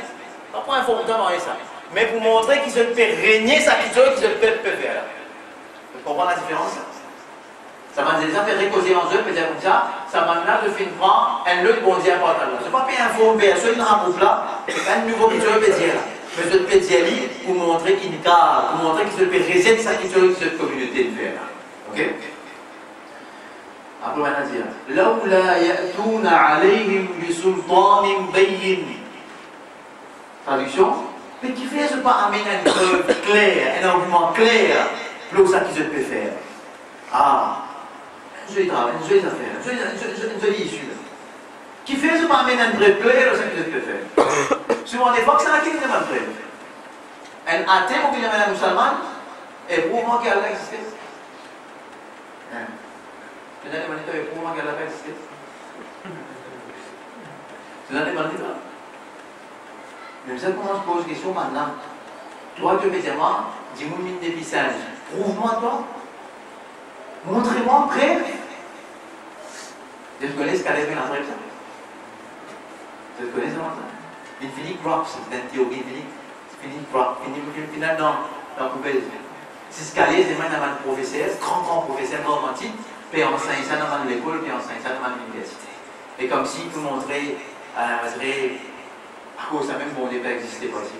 [SPEAKER 1] pas pour informer ça, mais pour montrer qu'ils se peuvent régner ça, qu'ils se peuvent faire. Vous comprenez la différence? Ça m'a déjà fait causer en eux, peut dire comme ça m'a là de fin prendre un autre bon Dieu important là. Je ne pas informer, ceux qui dans un groupe là, c'est un nouveau que Dieu peut dire là. mais je peux dire pour montrer qu'il cadre, pour montrer qu'il se peut résister sa culture de cette communauté de faire. Ok? Après, on va dire لولا يأتون عليهم بسلطان بين. Traduction. Mais qui fait ce pas amener une preuve claire, un argument clair pour ça qu'ils peuvent faire. Ah, une jolie travail, une jolie affaire, une jolie issue. Qui fait ce pas amener une preuve claire pour ça qu'ils peuvent faire. Souvent des fois que ça n'a qu'une demande preuve. Un athée ou bien un musulman est pour moi qu'Allah existe. Tu n'as pas dit pour moi qu'Allah existe. Tu n'as pas dit ça. Mais vous savez comment je pose question maintenant? Toi, tu veux dire moi, dis-moi une dépistage. Prouve-moi toi. Montrez-moi preuve. Tu connais ce qu'elle a fait la preuve ça? Tu connais ça? Infinite Rock, c'est une théorie Infinite Rock. Final dans la poubelle. C'est ce qu'elle est, c'est même un professeur, grand professeur normatif, puis enseigne ça dans l'école, puis enseigne ça dans l'université. Et comme si vous montrez à cause ça même bon n'est pas existé pas ici.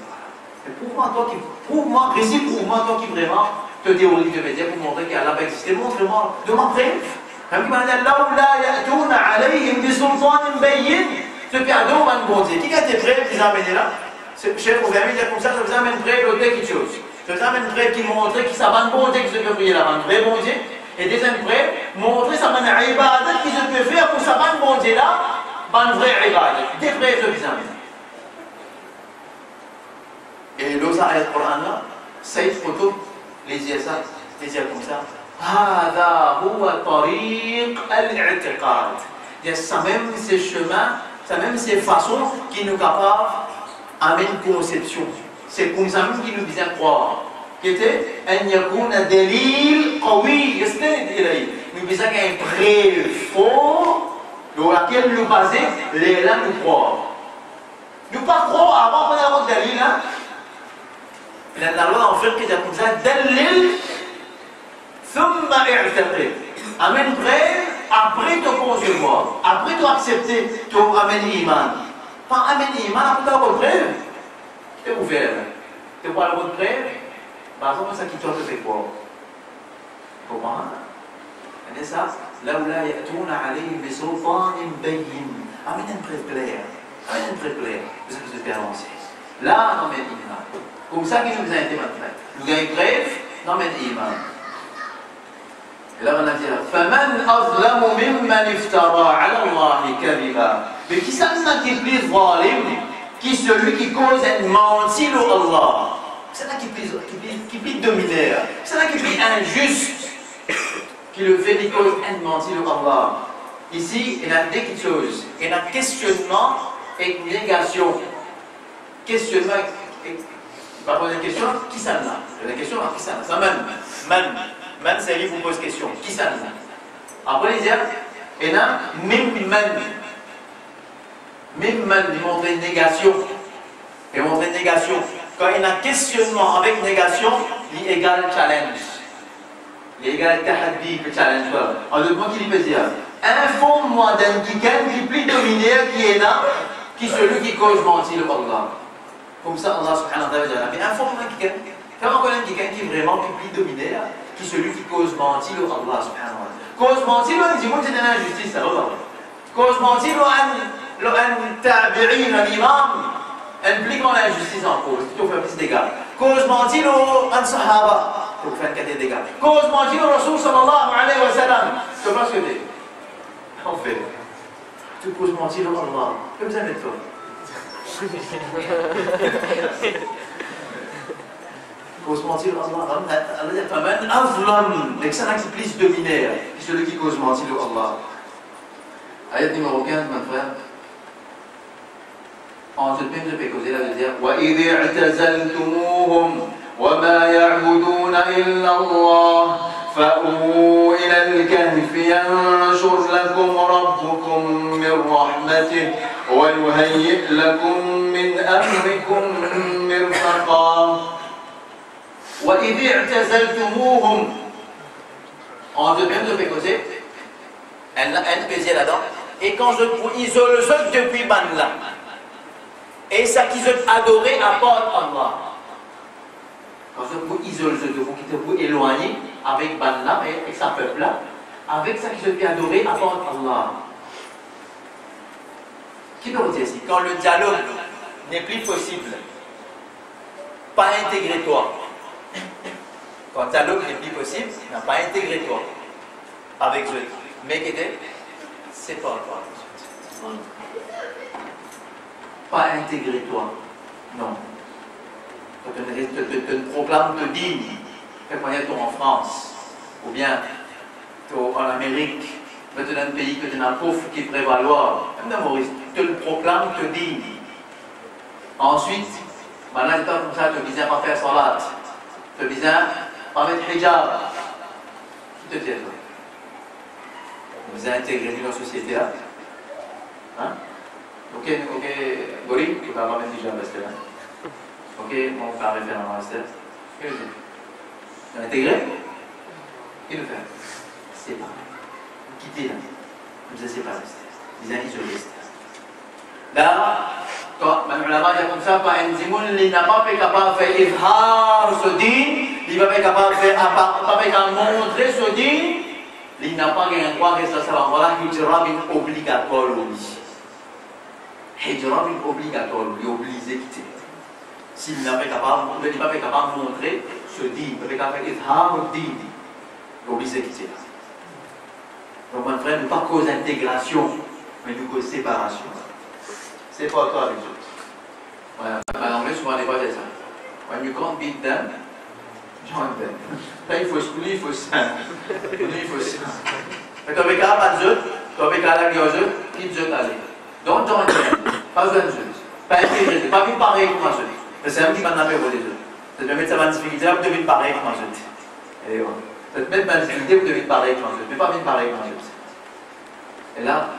[SPEAKER 1] Mais prouve-moi toi qui vraiment te théorie de médias pour montrer qu'Allah pas existé. Montre-moi, demande preuve. Comme il m'a dit là où là ya'touna alayhim bi sultanin bayyin. Ce cadeau va nous bon Dieu. Qui a été prêt qui amène là? Cher vous avez dit comme ça vous amène prêt l'autre quelque chose. Ça vous amène prêt qui montre qui ça va nous bon Dieu qui se peut prier là, un vrai bon Dieu. Et deuxième prêt, montrer ça va une ibadat qui se peut faire pour ça va nous bon Dieu là, un vrai ibadat. Des prêts ce vous amène. Et l'autre ayat Coran, Saïd Qutb les dit ça, les dit comme ça. هذا هو طريق الاعتقاد. Ça même ces chemins, ça même ces façons qui nous capables d'amener une conception. C'est comme ça même qui nous disent croire. Qui était أن يكون دليل قوي يستند إليه. Nous disons qu'il y a un preuve fort dans laquelle nous basons les là nous croire. Nous pas croire avant qu'on ait un dalil. La loi en fait qui est comme ça, dalil, ثم اعتقد. Amène preuve, après te concevoir, après te accepter, tu amènes l'iman. Pas amène l'iman, après tu as votre preuve. Tu es ouvert. Tu vois la votre preuve, par exemple, ça qui te fait quoi? Comment? Et ça, là où là, يأتون عليهم بسلطان بين. Amène une preuve claire. Amène une preuve claire. Vous avez fait avancer. Là, on amène l'iman. Comme ça, qui nous a été maintenant. Nous gagnons preuve, on amène l'iman. Et là, on a dit فَمَنْ أَظْلَمُ مِمَّنِ افْتَرَى عَلَى اللَّهِ كَذِبًا. Mais qui ça qui est plus zalim, qui celui qui cause un mentir au Allah. C'est là qui est plus dominaire. C'est là qui est plus injuste, qui le fait qu'il cause un mentir au Allah. Ici, il y a deux choses. Il y a questionnement et négation. Questionnement et par rapport à une question, qui ça là? La question, qui ça là? Ça même. Man, c'est lui qui vous pose question. Qui ça là? Après, il y a mimman. Mimman, il montre une négation. Il montre une négation. Quand il y a un questionnement avec négation, il égale challenge. Il égale tahaddi, le challenge. En d'autres mots, qu'il peut dire informe-moi d'un quelqu'un qui est plus dominé, qui est là, qui est celui qui cause mentir le Allah. Comme ça, Allah subhanahu wa ta'ala. Mais informe-moi quelqu'un. Quand on connaît quelqu'un qui est vraiment plus dominé, qui est celui qui cause mentir le Allah subhanahu wa ta'ala. Cause mentir, on dit, c'est une injustice, ça va. Cause mentir, un tabi'in, un imam, implique l'injustice en cause. Tu fais un petit dégât. Cause mentir, un sahaba. Tu fais un dégât. Cause mentir, le Rasul sallallahu alayhi wa sallam. Tu vois ce que c'est? En fait, tu causes mentir au Allah. Comme ça, maintenant. Cause mentir au Allah. Allah dit Faman azlam. Mais ça n'a que plus dominaire. C'est celui qui cause mentir au Allah. Ayat numéro 15, mon frère. Ensuite, même je peux causer là de dire وَإِذِ اعْتَزَلْتُمُوهُمْ وَمَا يَعْبُدُونَ إِلَّا اللَّهَ فَأْوُوا إِلَى الْكَهْفِ يَنشُرْ لَكُمْ رَبُّكُمْ مِنْ رَحْمَتِهِ وَيُهَيِّئْ لَكُمْ مِنْ أَمْرِكُمْ مِرْفَقًا وَإِذِ اعْتَزَلْتُمُوهُمْ. Ensuite, même je peux causer un plaisir là-dedans. Et quand je vous isole depuis Banla, Et ça qu'ils ont adoré apporte Allah. Quand vous isolez, vous éloignez avec Banna et avec sa peuple-là, avec ça qu'ils ont adoré apporte Allah. Qui peut vous dire ici? Quand le dialogue n'est plus possible, pas intégré toi. Quand le dialogue n'est plus possible, n'a pas intégré toi avec eux. Mais qui était, c'est pas toi. Pas intégré toi. Non. Quand tu te proclames, te dis, tu en France, ou bien en Amérique, tu es dans un pays que tu as un pauvre qui prévaloir. Même dans Maurice, tu le proclames, te dis. Ensuite, maintenant, tu comme ça, tu disais pas faire salat. Tu disais pas mettre hijab. Qui te dit toi? Vous avez intégré dans la société là. Hein? Ok, Gori, tu vas pas mettre hijab là. Ok, mon frère est fait un master. Qu'est-ce que tu dis? Tu as intégré? Qu'est-ce que tu fais? C'est pas. Quitter là. Vous êtes séparés. Vous êtes isolés. Là, quand l'ulama dit comme ça, il n'a pas fait capable de faire ifhar ce din, il n'a pas fait capable de montrer ce din, il n'a pas gagné quoi que ça va voilà hijra bin obligatoire lui. Hijra bin obligatoire, il est obligé de quitter. S'il n'a pas capable de montrer ce din, il n'a pas capable de faire ifhar ce din, il est obligé de quitter. Donc mon frère, nous pas cause d'intégration, mais nous cause séparation. C'est pas toi avec eux. Voilà. En anglais, souvent, les fois, c'est ça. When you can't beat them, join them. Là, il faut schooler, il faut ça. Il faut ça. Mais tu as pas de jeu, tu as pas de jeu, quitte jeu d'aller. Donc, join them. Pas besoin de jeu. Pas intégré, pas vite pareil comme un jeu. Mais c'est un petit man d'affaires pour les jeux. Tu vas mettre ça en difficulté, vous devez pareil comme un jeu. Et voilà. Tu vas te mettre en difficulté, vous devez pareil comme un jeu. Mais pas vite pareil comme un jeu. Et là,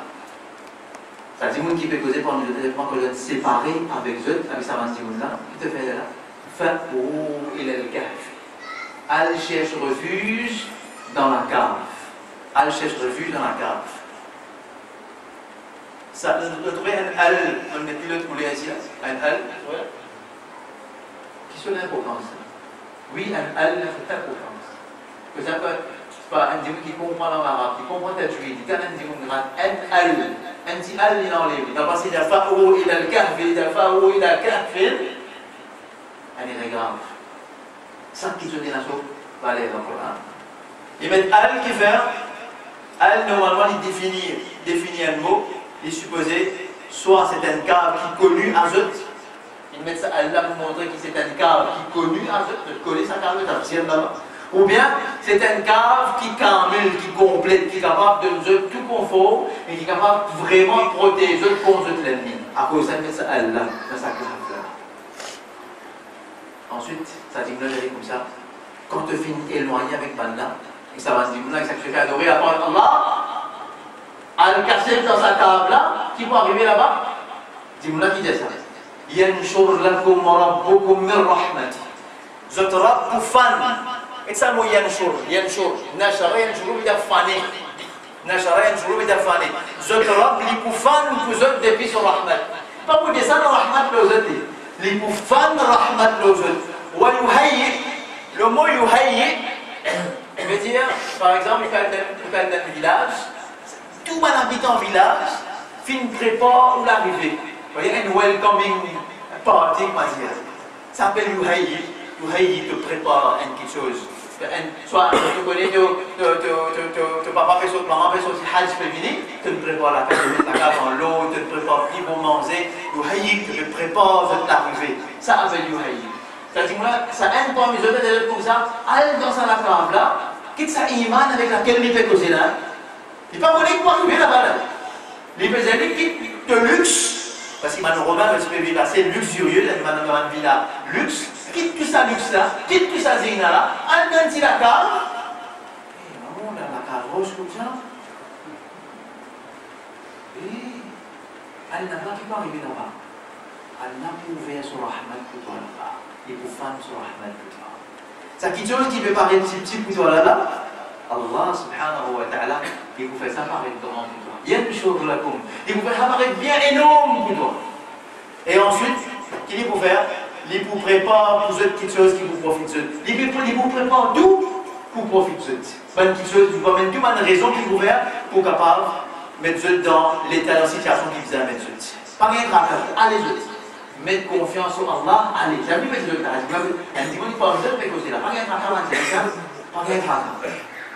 [SPEAKER 1] ça dit qui peut causer pour nous de séparer avec eux, avec sa main là, qui te fait là, Fa'ou il est le kahf. Elle cherche refuge dans la cave. Elle cherche refuge dans la cave. Ça, vous trouvez un al, on est pilote pour les ici, un al, qui sont l'importance. Oui, un al, c'est l'importance. Que ça peut pas un dieu qui comprend l'arabe, qui comprend le juif, qui a un dieu grave, un al. أنت قال لنا وليه إذا بس إذا فأووا إلى الكهف إذا فأووا إلى كهف يعني غير ça qui se dit la chose va aller dans le Coran. Ils mettent al qui fait al normalement il définit un mot, il est supposé soit c'est un cave qui connu à Zot, ils mettent ça al là pour montrer que c'est un cave qui connu à Zot, de coller sa cave là-bas. Ou bien, c'est un cave qui camille, qui complète, qui est capable de nous tout confort et qui est capable de vraiment protéger contre l'ennemi. À cause de ça, elle là, dans sa cave là. Ensuite, ça dit comme ça. Quand tu finis éloigné avec Banna, et ça va se dire, que ça te fait adorer à part Allah, elle casse dans sa cave là, qui peut arriver là-bas? Dis-moi qui dit ça. Yanshur lakum rabbukum min rahmati. Zot Rabb fan. Et ça, moi, yanshur. Nashara yanshuru bida fani. Nashara yanshuru bida fani. Zot Rabb li poufan pour zot depuis son rahmat. Pas pour descendre rahmat le zot. Li poufan rahmat le zot. Wa yuhayyi. Le mot yuhayyi veut dire, par exemple, il fait un village. Tout mon habitant village fin prépare ou l'arrivée. Vous voyez, un welcoming party, ça s'appelle yuhayyi. Yuhayyi te prépare quelque chose. Soit tu connais, tu papa fait son maman fait son hajj féminin, tu te prépares la cave dans l'eau, tu te prépares qui vont manger. Yuhayyi te prépare l'arrivée. Ça s'appelle yuhayyi. C'est-à-dire que ça aide pas mes autres comme ça, aller dans sa cave là, quitte sa iman avec laquelle il fait causer là. Il n'est pas volé pour arriver là-bas. Il faisait des quitte de luxe, parce qu'il m'a romain, je peux vivre assez luxurieux, il m'a une villa luxe, quitte tout ça luxe là, quitte tout ça zina là, en dans la cave. Et maman, dans la cave rose comme ça. Et elle n'a pas qui peut arriver là-bas. Elle n'a pas ouvert son rahmat pour toi là-bas. Et pour femme son rahmat pour toi. C'est quelque chose qui peut paraître petit pour toi là-bas. Allah subhanahu wa ta'ala, il vous fait ça paraître grand pour toi. Yanshur lakum. Il vous fait ça paraître bien énorme pour toi. Et ensuite, qu'il peut faire? Il vous prépare pour cette petite chose qui vous profite. Il vous prépare tout pour profiter. Une petite chose, vous avez une raison qu'il vous faire pour capable mettre dans l'état de la situation qui vous a mettre. Pas rien de tracas, allez-y. Mettre confiance en Allah, allez. Jamais mettre le cas. Elle dit, il faut en faire quelque chose là. Pas rien de tracas, pas rien de tracas.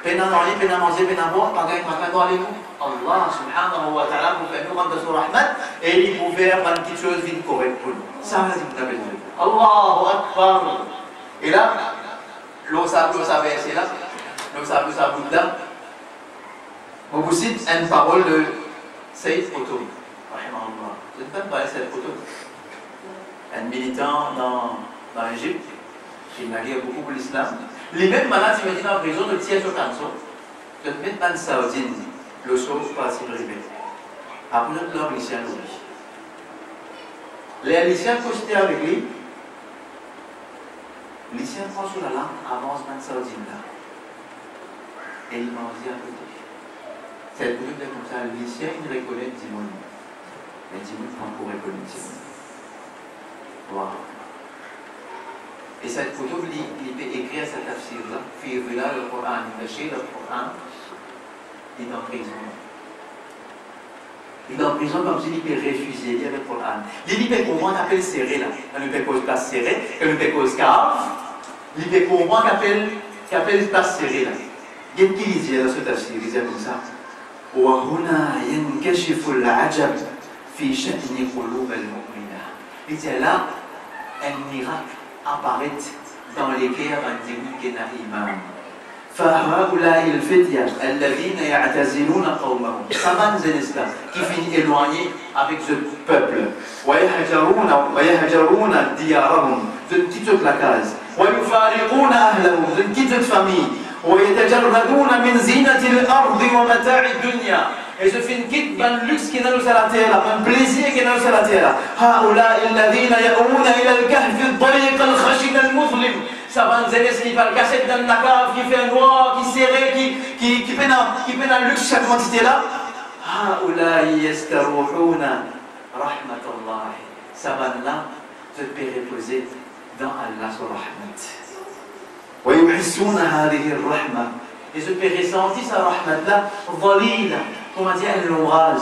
[SPEAKER 1] Peine à manger, peine à manger, peine à boire, pas rien de tracas, allez-vous. Allah subhanahu wa ta'ala vous fait nous rendre sur rahmat et il vous fait une petite chose vite correcte pour nous. Ça, c'est ce que vous avez dit. Allahu Akbar. Et là, l'eau ça verset là, l'eau ça Bouddha. On vous cite une parole de Sayyid Qutb. Rahimahullah. Je ne peux pas parler de Sayyid Qutb. Un militant dans l'Égypte qui m'a dit beaucoup pour l'islam. Les mêmes malades, ils me disent en prison de tiers sur cancer. De mettre dans Saoudine. Le sauve pas si privé. Après l'homme lycéen l'oublie. Les lycéens constatent avec lui. Les lycéens prend sur la langue, avance dans Saoudine là. Et il m'a dit à côté. C'est le truc comme ça. Le lycéen, il reconnaît Dimon. Mais Dimon prend pour reconnaître Dimon. Wow. Et cette photo, il peut écrire cette tafsir-là. Puis il là le Coran, il fait le Coran. Il est en prison. Il est en prison comme s'il peut refuser, il y avait le Coran. Il peut comprendre qu'appelle serré là. Il peut cause place serrée, il peut cause cave. Il peut comprendre qu'appelle place serrée là. Il y a qui dit dans ce tafsir, il disait comme ça. وهنا ينكشف العجب في شأن قلوب المؤمنين. Il dit là, un miracle apparaît dans les cœurs d'individus qui n'ont iman. فهؤلاء الفتية الذين يعتزلون قومهم سبعين زنستا كيف éloignés avec ce peuple ويهجرون ديارهم d'une petite placage ويفارقون أهلهم d'une petite famille ويتجردون من زينة الأرض ومتاع الدنيا et je fais une quitte dans le luxe qui est dans la terre, un plaisir qui est dans la terre. هؤلاء الذين يأوون إلى الكهف الضيق الخشن المظلم. Ça va nous aider qui va le casser dans la cave, qui fait un noir, qui serré, qui fait un luxe chaque quantité là. هؤلاء يستروحون رحمة الله. Ça va là, je peux reposer dans Allah sur rahmat. ويحسون هذه الرحمة. Et je peux ressentir sa rahmat là, ظليلة. On va dire un ombrage,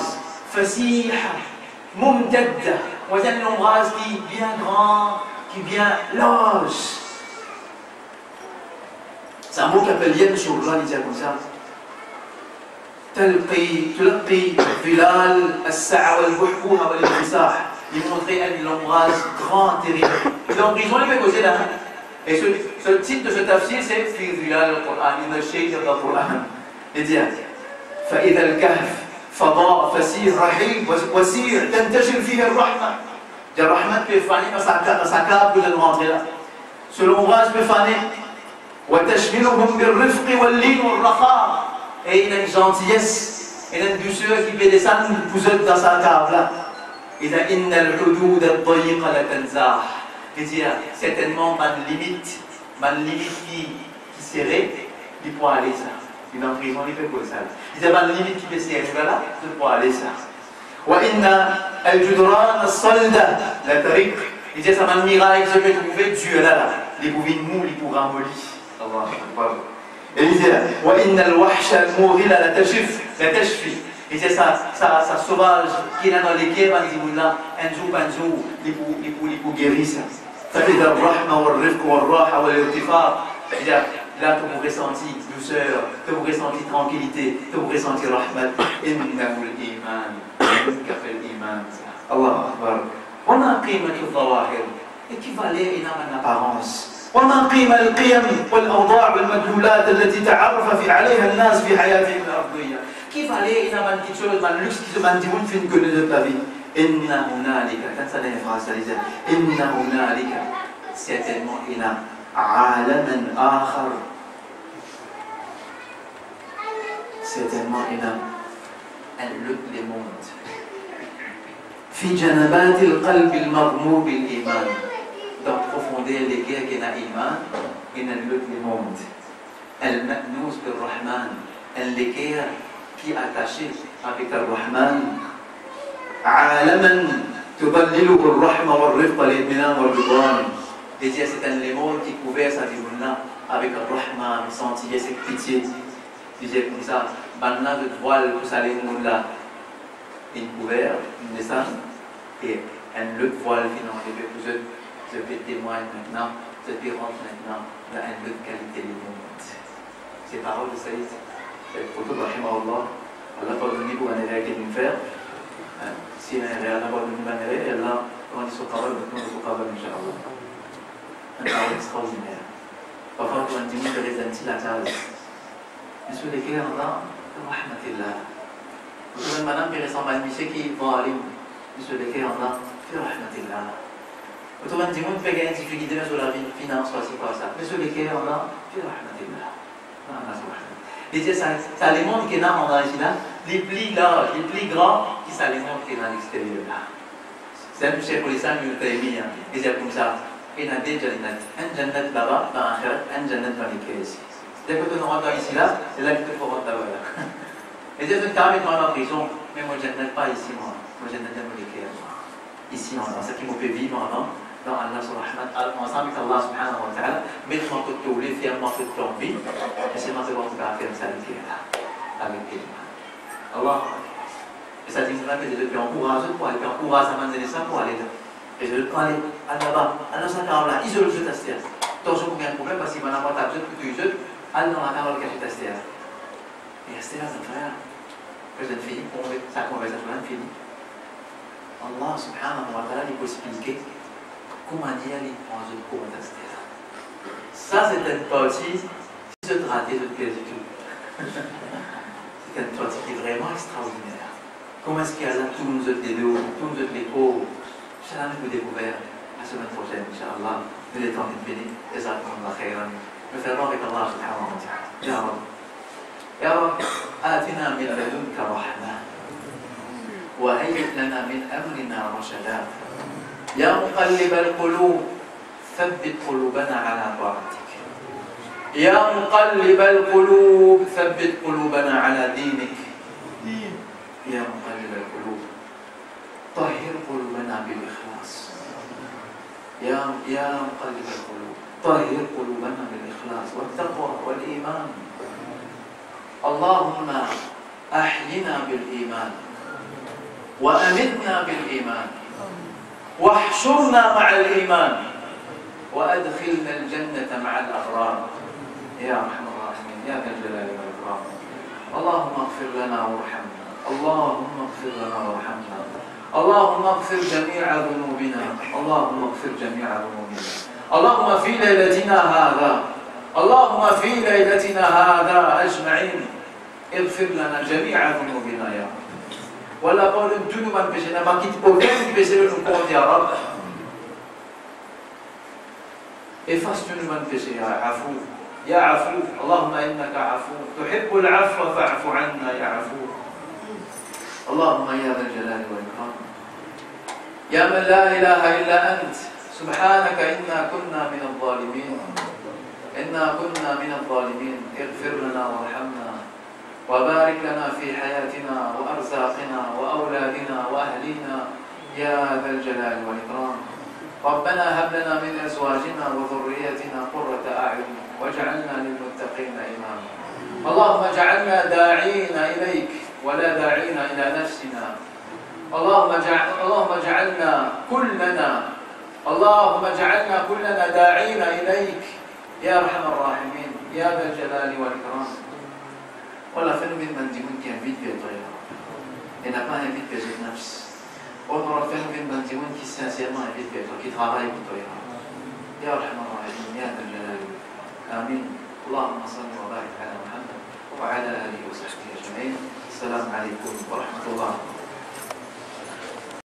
[SPEAKER 1] fasiha, mumtadda. On va dire un ombrage qui est bien grand, qui est bien large. C'est un mot qu'appelle Yen sur le il dit comme ça. تلقي ظلال السعة والبحبوحة والانفساح. Il montrait un ombrage grand, terrible. Il est en prison, il fait causer là. Et ce titre de ce tafsir, c'est في ظلال القرآن, in the shade of the Quran. Il dit فإذا الكهف فضاء فسيح رحيم وسيع تنتشر فيه الرحمة. الرحمة peut faner dans sa cave que nous rentrer là. Ce l'ombrage peut faner. وتشملهم بالرفق واللين والرخاء. Et il a une gentillesse, il a une douceur qui peut descendre dans sa cave là. Il a إن الحدود الضيقة لتنزاح. Il dit certainement ma limite qui serrée, il peut aller ça. Il est en prison, il fait quoi ça? Il dit ma limite qui peut serrer là, je peux aller ça. وإن الجدران الصلدة لا ترق. Il dit ça m'a miracle que je vais trouver Dieu là, les bouvines mous, les pour ramollir. Allah Akbar. Et il dit وإن الوحش الموغل لا تشفي. Il dit ça sauvage qui est là dans les guerres, un jour, il pour guérir ça. فإذا الرحمة والرفق والراحة والارتفاع. Là, tu vous ressenti douceur, tu vous ressenti tranquillité, tu vous ressenti rahmat. إنه الإيمان. كفى الإيمان. الله أكبر. وما قيمة الظواهر. équivalait à une apparence. وما قيمة القيم والأوضاع والمدلولات التي تعرف عليها الناس في حياتهم الأرضية. كيف عليه إذا ما نتيجة ما اللوكس كيف ما نديون في كل الأبي. إن هنالك تنسى الفراس هذه. إن هنالك certainement إلى عالما آخر. certainement إلى le monde. في جنبات القلب المغمور بالإيمان. dans profondeur les guerres qui n'a iman, il n'a le monde. المأنوس بالرحمن. les guerres qui est attaché avec le Rahman. عالما تظلله الرحمة والرفق والإطمئنان والرضوان. Et dire c'est un lémon qui couvert sa vie avec rahma, avec gentillesse et pitié. Disait comme ça, maintenant de voile pour ça les mots là, une couvert, une descente et un autre voile finalement vous êtes témoigne maintenant, vous êtes rentre maintenant dans une autre qualité du monde. Ces paroles de Saïd, cette photo de rahimahullah, Allah pardonne pour un élève qui vient faire. Si un élève n'a pas donné un élève, Allah quand il se travaille, nous se travaille Inch'Allah. Un travail extraordinaire. Parfois, quand on dit que les antilles la case, mais sur lesquels on a rahmatillah. Vous avez madame qui ressemble à un monsieur qui va aller, sur lesquels on a rahmatillah. Vous avez dit que vous avez une difficulté sur la vie finance, c'est quoi ça, mais sur lesquels on a rahmatillah. Et ça les montre qu'il y a en là, les plis larges, les plis grands, qui ça les montre qu'il y a à l'extérieur là. C'est un chef pour les 5 minutes et demie, et c'est comme ça. Il y a des jannat, un jannat là-bas, dans l'akhirat, un jannat dans les caisses. Dès que tu rentres ici là, c'est là que tu faut rentrer là-bas. Et c'est une carrière dans la prison, mais moi je n'aime pas ici, moi je n'aime pas les caisses. Ici, on a ça qui me fait vivre dans Allah subhanahu ensemble avec Allah subhanahu wa ta'ala, mais je m'en peux tout les faire, m'en peux tout envie, et c'est moi qui vais faire ça avec lui. Allah, et ça dit que je encourage pour aller, encourage à m'amener ça pour aller. Et je prends les là-bas, alors ça quand là, isole le tester. Donc je n'ai un problème parce qu'il m'a pas tapé que tu isoles, alors on a quand même le tester. Et c'est là, c'est frère. Que je fini, sa conversation est finie. Allah subhanahu wa ta'ala il peut expliquer comment dire les points de cours tester. Ça c'est une partie qui se traite de plaisir. C'est une partie qui est vraiment extraordinaire. Comment est-ce qu'il y a là tous nos autres vidéos, tous nos autres échos? Inch'Allah, nous découvrir la semaine prochaine, Inch'Allah, nous les temps de béni, et ça, comme la khayran. Nous faisons avec Allah subhanahu wa ta'ala. Ya Rab, Ya Rab, آتنا من لدنك رحمة وهيئ لنا من أمرنا رشدا يا مقلب القلوب ثبت قلوبنا على طاعتك يا مقلب القلوب ثبت قلوبنا على دينك يا مقلب القلوب طهر قلوبنا بالإخلاص يا مقلب القلوب طهر قلوبنا بالإخلاص والتقوى والإيمان اللهم أحينا بالإيمان وأمتنا بالإيمان واحشرنا مع الإيمان وأدخلنا الجنة مع الأبرار يا أرحم الراحمين يا ذا الجلال والإكرام اللهم اغفر لنا وارحمنا اللهم اغفر لنا وارحمنا اللهم اغفر جميع ذنوبنا اللهم اغفر جميع ذنوبنا اللهم في ليلتنا هذا اللهم في ليلتنا هذا أجمعين اغفر لنا جميع ذنوبنا يا رب ولا قول الذنوب من بشنا ما كنت بوكين بشنا نقول يا رب efface ذنوب من بشنا يا عفو يا عفو اللهم إنك عفو تحب العفو فاعف عنا يا عفو اللهم يا ذا الجلال والإكرام يا من لا إله إلا أنت سبحانك إنا كنا من الظالمين إنا كنا من الظالمين اغفر لنا وارحمنا وبارك لنا في حياتنا وأرزاقنا وأولادنا وأهلنا يا ذا الجلال والإكرام ربنا هب لنا من أزواجنا وذرياتنا قرة أعين واجعلنا للمتقين إماما اللهم اجعلنا داعين إليك ولا داعين إلى نفسنا اللهم اجعلنا كلنا اللهم اجعلنا كلنا داعين إليك يا أرحم الراحمين يا ذا الجلال والإكرام ولا phénomène bandimun qui invite vers toi et n'a pas invite vers une nafs. On aura le phénomène bandimun qui sincèrement invite vers toi, qui travaille pour toi. يا أرحم الراحمين يا ذا الجلال آمين اللهم صل وبارك على محمد وعلى آله وصحبه أجمعين السلام عليكم ورحمة الله